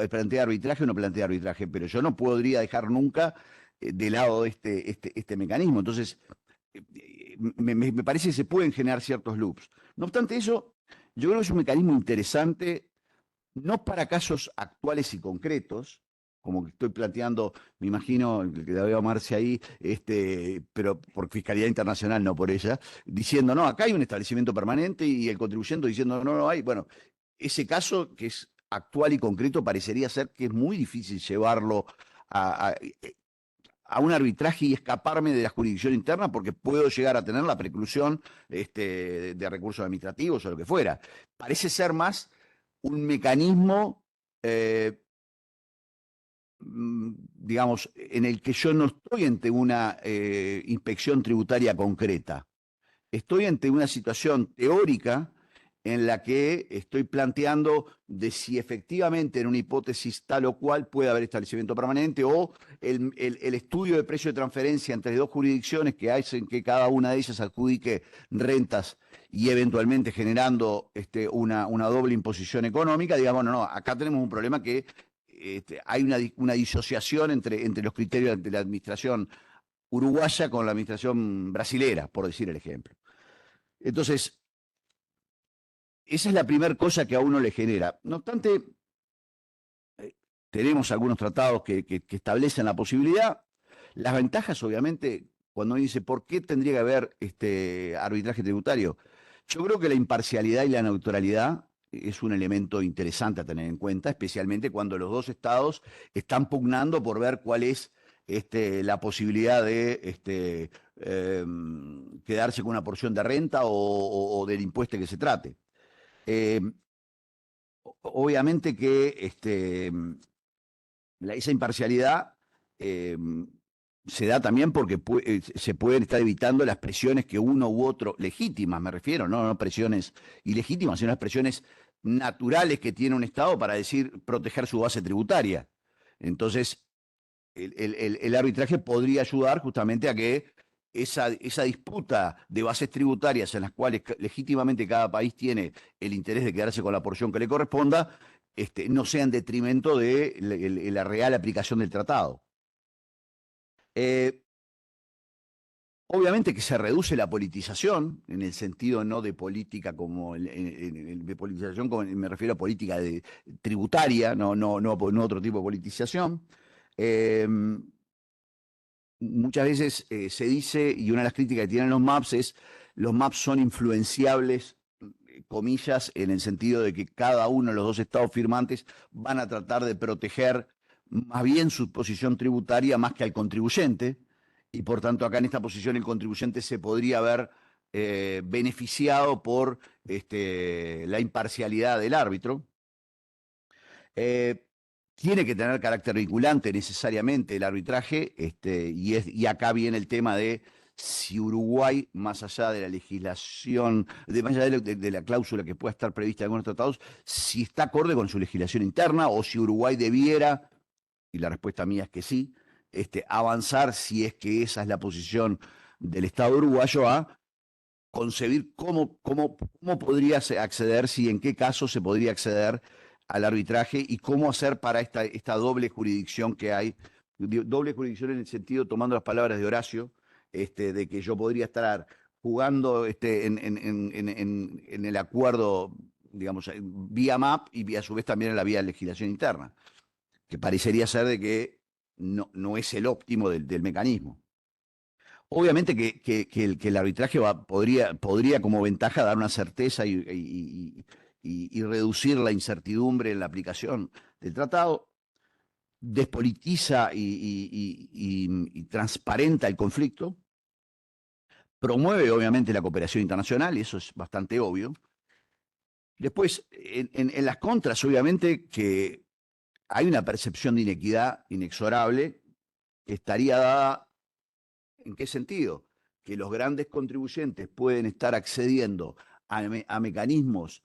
plantea arbitraje o no plantea arbitraje, pero yo no podría dejar nunca de lado este mecanismo. Entonces, me parece que se pueden generar ciertos loops. No obstante eso, yo creo que es un mecanismo interesante, no para casos actuales y concretos, como que estoy planteando, me imagino, que la veo a Marcia ahí, pero por Fiscalía Internacional, no por ella, diciendo, no, acá hay un establecimiento permanente y el contribuyente diciendo, no, no hay. Bueno, ese caso que es actual y concreto parecería ser que es muy difícil llevarlo a un arbitraje y escaparme de la jurisdicción interna porque puedo llegar a tener la preclusión de recursos administrativos o lo que fuera. Parece ser más un mecanismo digamos, en el que yo no estoy ante una inspección tributaria concreta. Estoy ante una situación teórica en la que estoy planteando de si efectivamente en una hipótesis tal o cual puede haber establecimiento permanente o el estudio de precio de transferencia entre dos jurisdicciones que hacen que cada una de ellas adjudique rentas y eventualmente generando una doble imposición económica. Digamos, no, acá tenemos un problema que hay una disociación entre los criterios de la administración uruguaya con la administración brasilera, por decir el ejemplo. Entonces, esa es la primera cosa que a uno le genera. No obstante, tenemos algunos tratados que establecen la posibilidad. Las ventajas, obviamente, cuando uno dice, ¿por qué tendría que haber arbitraje tributario? Yo creo que la imparcialidad y la neutralidad es un elemento interesante a tener en cuenta, especialmente cuando los dos estados están pugnando por ver cuál es la posibilidad de quedarse con una porción de renta o del impuesto que se trate. Obviamente que esa imparcialidad se da también porque se pueden estar evitando las presiones que uno u otro, legítimas me refiero, no presiones ilegítimas, sino las presiones naturales que tiene un Estado para proteger su base tributaria. Entonces, el arbitraje podría ayudar justamente a que esa disputa de bases tributarias en las cuales legítimamente cada país tiene el interés de quedarse con la porción que le corresponda, no sea en detrimento de la real aplicación del tratado. Obviamente que se reduce la politización, en el sentido no de política como de politización, como me refiero a política tributaria, no otro tipo de politización. Muchas veces se dice, y una de las críticas que tienen los MAPs es, los MAPs son influenciables, comillas, en el sentido de que cada uno de los dos estados firmantes van a tratar de proteger más bien su posición tributaria más que al contribuyente, y por tanto acá en esta posición el contribuyente se podría ver beneficiado por la imparcialidad del árbitro. Tiene que tener carácter vinculante necesariamente el arbitraje, y acá viene el tema de si Uruguay, más allá de la legislación, más allá de la cláusula que pueda estar prevista en algunos tratados, si está acorde con su legislación interna o si Uruguay debiera, y la respuesta mía es que sí, avanzar, si es que esa es la posición del Estado uruguayo, a concebir cómo podría acceder, si en qué caso se podría acceder al arbitraje y cómo hacer para esta doble jurisdicción que hay, doble jurisdicción en el sentido, tomando las palabras de Horacio, de que yo podría estar jugando en el acuerdo, digamos, vía MAP y a su vez también en la vía de legislación interna, que parecería ser de que no es el óptimo del mecanismo. Obviamente que el arbitraje podría como ventaja dar una certeza y reducir la incertidumbre en la aplicación del tratado, despolitiza y transparenta el conflicto, promueve obviamente la cooperación internacional, y eso es bastante obvio. Después, en las contras, obviamente que hay una percepción de inequidad inexorable que estaría dada. ¿En qué sentido? Que los grandes contribuyentes pueden estar accediendo a mecanismos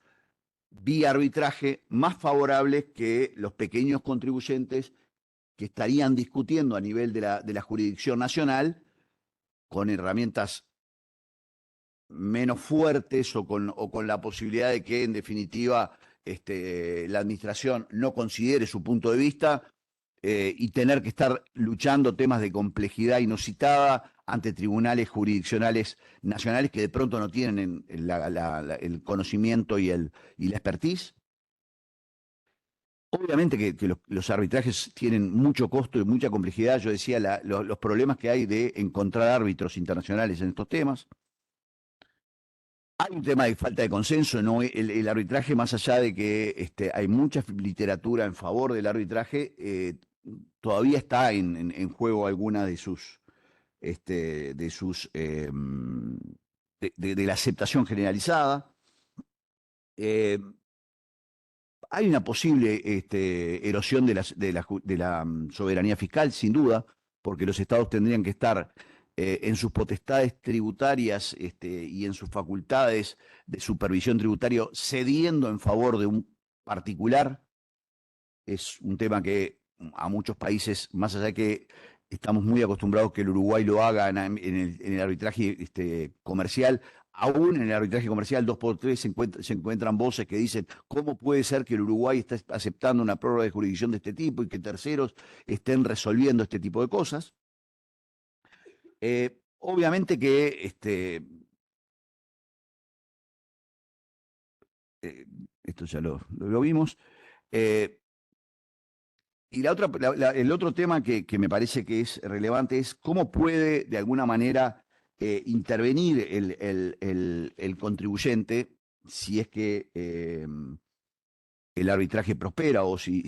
vía arbitraje más favorables que los pequeños contribuyentes que estarían discutiendo a nivel de la jurisdicción nacional con herramientas menos fuertes o con la posibilidad de que, en definitiva, la administración no considere su punto de vista y tener que estar luchando temas de complejidad inusitada ante tribunales jurisdiccionales nacionales que de pronto no tienen el conocimiento y la expertise. Obviamente que los arbitrajes tienen mucho costo y mucha complejidad. Yo decía los problemas que hay de encontrar árbitros internacionales en estos temas. Hay un tema de falta de consenso, ¿no? El arbitraje, más allá de que hay mucha literatura en favor del arbitraje, todavía está en juego alguna de la aceptación generalizada. Hay una posible erosión de la soberanía fiscal, sin duda, porque los estados tendrían que estar en sus potestades tributarias y en sus facultades de supervisión tributaria cediendo en favor de un particular. Es un tema que a muchos países, más allá de que estamos muy acostumbrados que el Uruguay lo haga en el arbitraje comercial, aún en el arbitraje comercial 2x3 se encuentran voces que dicen cómo puede ser que el Uruguay esté aceptando una prórroga de jurisdicción de este tipo y que terceros estén resolviendo este tipo de cosas. Obviamente que esto ya lo vimos. Y el otro tema que me parece que es relevante es cómo puede de alguna manera intervenir el contribuyente si es que el arbitraje prospera o si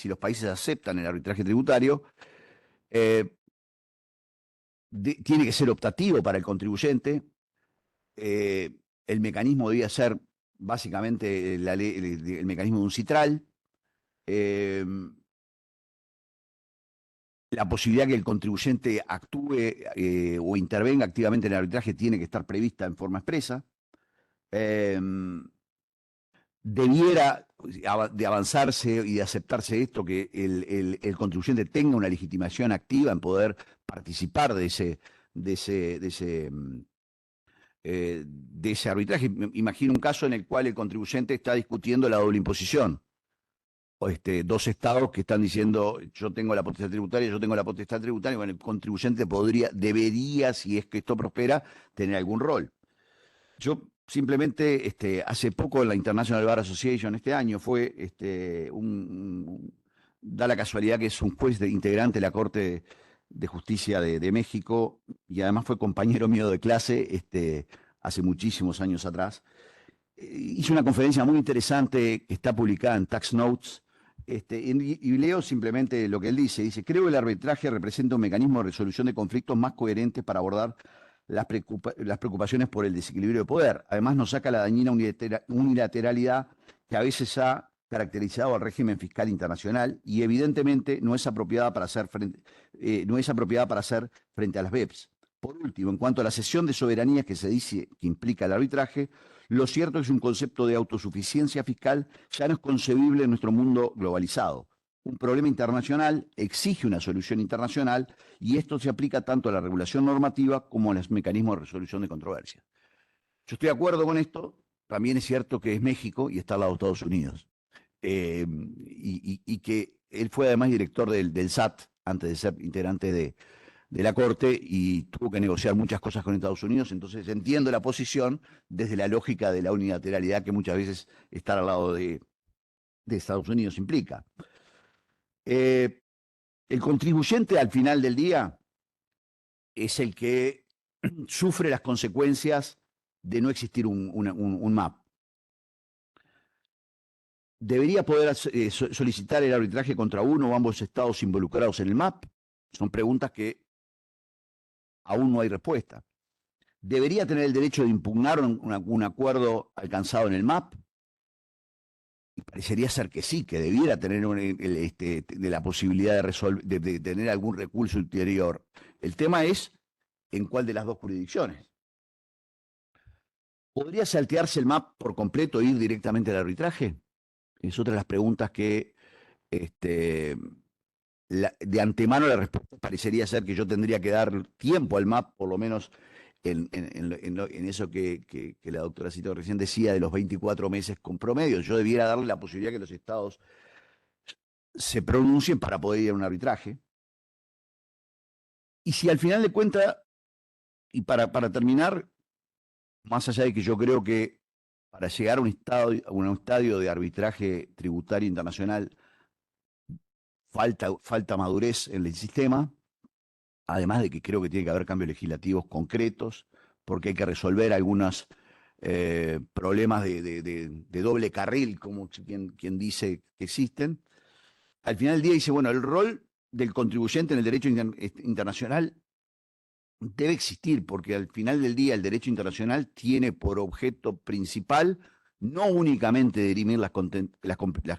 los países aceptan el arbitraje tributario. Tiene que ser optativo para el contribuyente. El mecanismo debía ser básicamente el mecanismo de un citral. La posibilidad que el contribuyente actúe o intervenga activamente en el arbitraje tiene que estar prevista en forma expresa. Debiera de avanzarse y de aceptarse esto, que el contribuyente tenga una legitimación activa en poder participar de ese arbitraje. Imagino un caso en el cual el contribuyente está discutiendo la doble imposición. Dos estados que están diciendo yo tengo la potestad tributaria, bueno, el contribuyente debería, si es que esto prospera, tener algún rol. Yo simplemente, hace poco en la International Bar Association, este año, da la casualidad que es un juez integrante de la Corte de Justicia de México, y además fue compañero mío de clase hace muchísimos años atrás. Hizo una conferencia muy interesante que está publicada en Tax Notes, y leo simplemente lo que él dice. Dice: creo que el arbitraje representa un mecanismo de resolución de conflictos más coherente para abordar las preocupaciones por el desequilibrio de poder. Además, nos saca la dañina unilateralidad que a veces ha caracterizado al régimen fiscal internacional y evidentemente no es apropiada para hacer frente a las BEPS. Por último, en cuanto a la cesión de soberanía que se dice que implica el arbitraje, lo cierto es que un concepto de autosuficiencia fiscal ya no es concebible en nuestro mundo globalizado. Un problema internacional exige una solución internacional y esto se aplica tanto a la regulación normativa como a los mecanismos de resolución de controversias. Yo estoy de acuerdo con esto. También es cierto que es México y está al lado de Estados Unidos. Y que él fue además director del SAT antes de ser integrante de la Corte y tuvo que negociar muchas cosas con Estados Unidos. Entonces entiendo la posición desde la lógica de la unilateralidad que muchas veces estar al lado de Estados Unidos implica. El contribuyente al final del día es el que sufre las consecuencias de no existir un MAP. ¿Debería poder solicitar el arbitraje contra uno o ambos estados involucrados en el MAP? Son preguntas que aún no hay respuesta. ¿Debería tener el derecho de impugnar un acuerdo alcanzado en el MAP? Y parecería ser que sí, que debiera tener de la posibilidad de tener algún recurso ulterior. El tema es en cuál de las dos jurisdicciones. ¿Podría saltearse el MAP por completo e ir directamente al arbitraje? Es otra de las preguntas que de antemano la respuesta parecería ser que yo tendría que dar tiempo al MAP, por lo menos en eso que la doctora Cito recién decía de los 24 meses con promedio. Yo debiera darle la posibilidad que los estados se pronuncien para poder ir a un arbitraje. Y si al final de cuentas, y para terminar, más allá de que yo creo que para llegar a un estadio de arbitraje tributario internacional falta madurez en el sistema, además de que creo que tiene que haber cambios legislativos concretos, porque hay que resolver algunos problemas de doble carril, como quien dice que existen. Al final del día dice, bueno, el rol del contribuyente en el derecho internacional debe existir, porque al final del día el derecho internacional tiene por objeto principal no únicamente dirimir las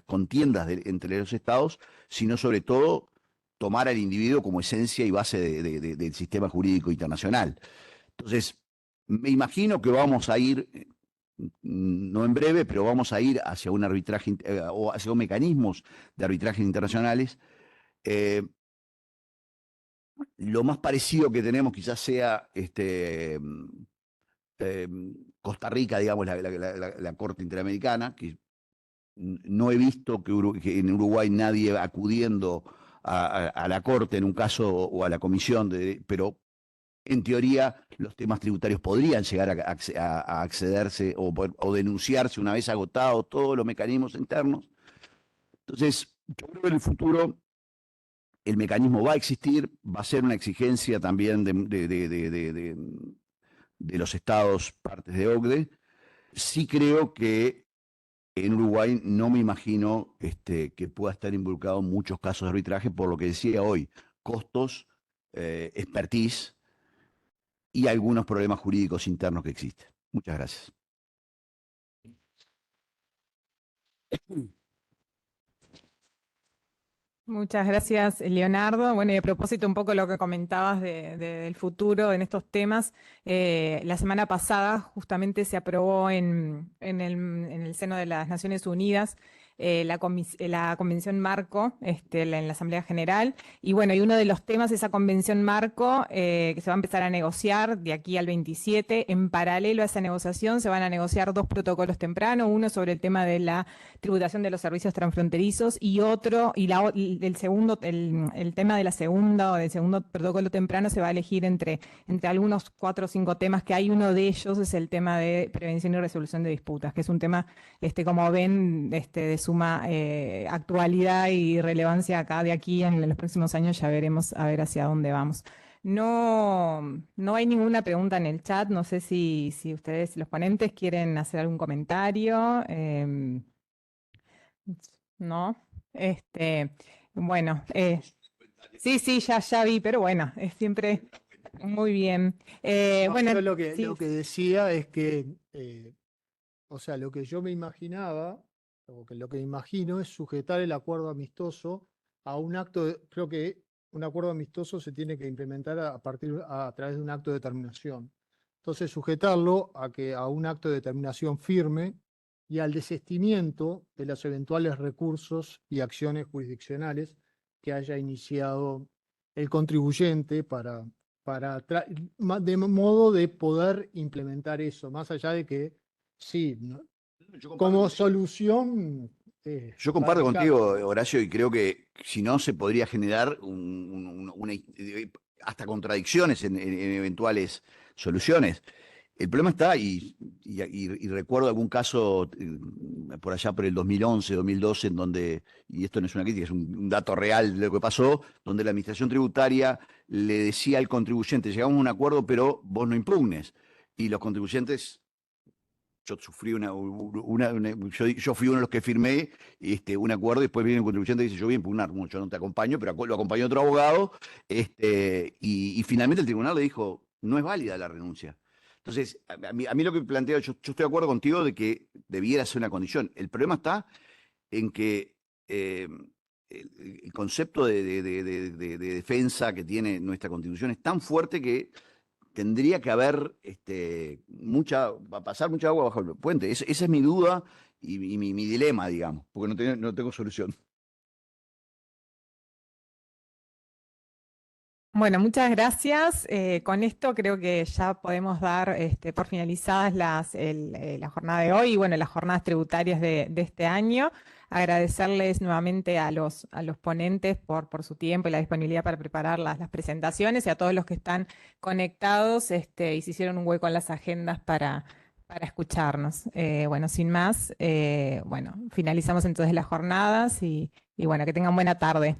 contiendas entre los estados, sino sobre todo tomar al individuo como esencia y base del sistema jurídico internacional. Entonces, me imagino que vamos a ir, no en breve, pero vamos a ir hacia un arbitraje o hacia mecanismos de arbitraje internacionales. Lo más parecido que tenemos quizás sea Costa Rica, digamos, la Corte Interamericana, que no he visto que en Uruguay nadie acudiendo a la Corte en un caso o a la Comisión, pero en teoría los temas tributarios podrían llegar a accederse o denunciarse una vez agotados todos los mecanismos internos. Entonces, yo creo que en el futuro el mecanismo va a existir, va a ser una exigencia también de los estados partes de OCDE. Sí creo que en Uruguay no me imagino que pueda estar involucrado en muchos casos de arbitraje, por lo que decía hoy, costos, expertise y algunos problemas jurídicos internos que existen. Muchas gracias. Muchas gracias, Leonardo. Bueno, y a propósito un poco lo que comentabas del futuro en estos temas, la semana pasada justamente se aprobó en el seno de las Naciones Unidas la Convención Marco en la Asamblea General. Y bueno, y uno de los temas de esa Convención Marco que se va a empezar a negociar de aquí al 27, en paralelo a esa negociación se van a negociar dos protocolos tempranos, uno sobre el tema de la tributación de los servicios transfronterizos y otro, el tema de la segunda o del segundo protocolo temprano se va a elegir entre algunos 4 o 5 temas, que hay uno de ellos es el tema de prevención y resolución de disputas, que es un tema, como ven, de suma actualidad y relevancia acá de aquí en los próximos años. Ya veremos a ver hacia dónde vamos. No hay ninguna pregunta en el chat. No sé si ustedes, los ponentes, quieren hacer algún comentario. ¿No? Bueno, sí, ya vi, pero bueno, es siempre Muy bien. No, Bueno, yo lo que sí, decía es que, o sea, lo que yo me imaginaba, o que lo que me imagino es sujetar el acuerdo amistoso a un acto, creo que un acuerdo amistoso se tiene que implementar a través de un acto de determinación. Entonces, sujetarlo a un acto de determinación firme y al desistimiento de los eventuales recursos y acciones jurisdiccionales que haya iniciado el contribuyente de modo de poder implementar eso, más allá de que sí, como solución Yo comparto radical. contigo, Horacio, y creo que si no se podría generar hasta contradicciones en eventuales soluciones. El problema está, y recuerdo algún caso por allá por el 2011, 2012, en donde, y esto no es una crítica, es un dato real de lo que pasó, donde la administración tributaria le decía al contribuyente, llegamos a un acuerdo, pero vos no impugnes. Y los contribuyentes, yo sufrí yo fui uno de los que firmé un acuerdo y después viene un contribuyente y dice, yo voy a impugnar, yo no te acompaño, pero lo acompañó otro abogado, y finalmente el tribunal le dijo, no es válida la renuncia. Entonces, a mí lo que planteo, yo estoy de acuerdo contigo de que debiera ser una condición. El problema está en que el concepto de defensa que tiene nuestra Constitución es tan fuerte que tendría que haber va a pasar mucha agua bajo el puente. Esa es mi duda y mi dilema, digamos, porque no tengo solución. bueno, muchas gracias. Con esto creo que ya podemos dar por finalizadas la jornada de hoy y bueno, las jornadas tributarias de este año. Agradecerles nuevamente a los ponentes por su tiempo y la disponibilidad para preparar las presentaciones y a todos los que están conectados y se hicieron un hueco en las agendas para escucharnos. Bueno, sin más, bueno, finalizamos entonces las jornadas y bueno, que tengan buena tarde.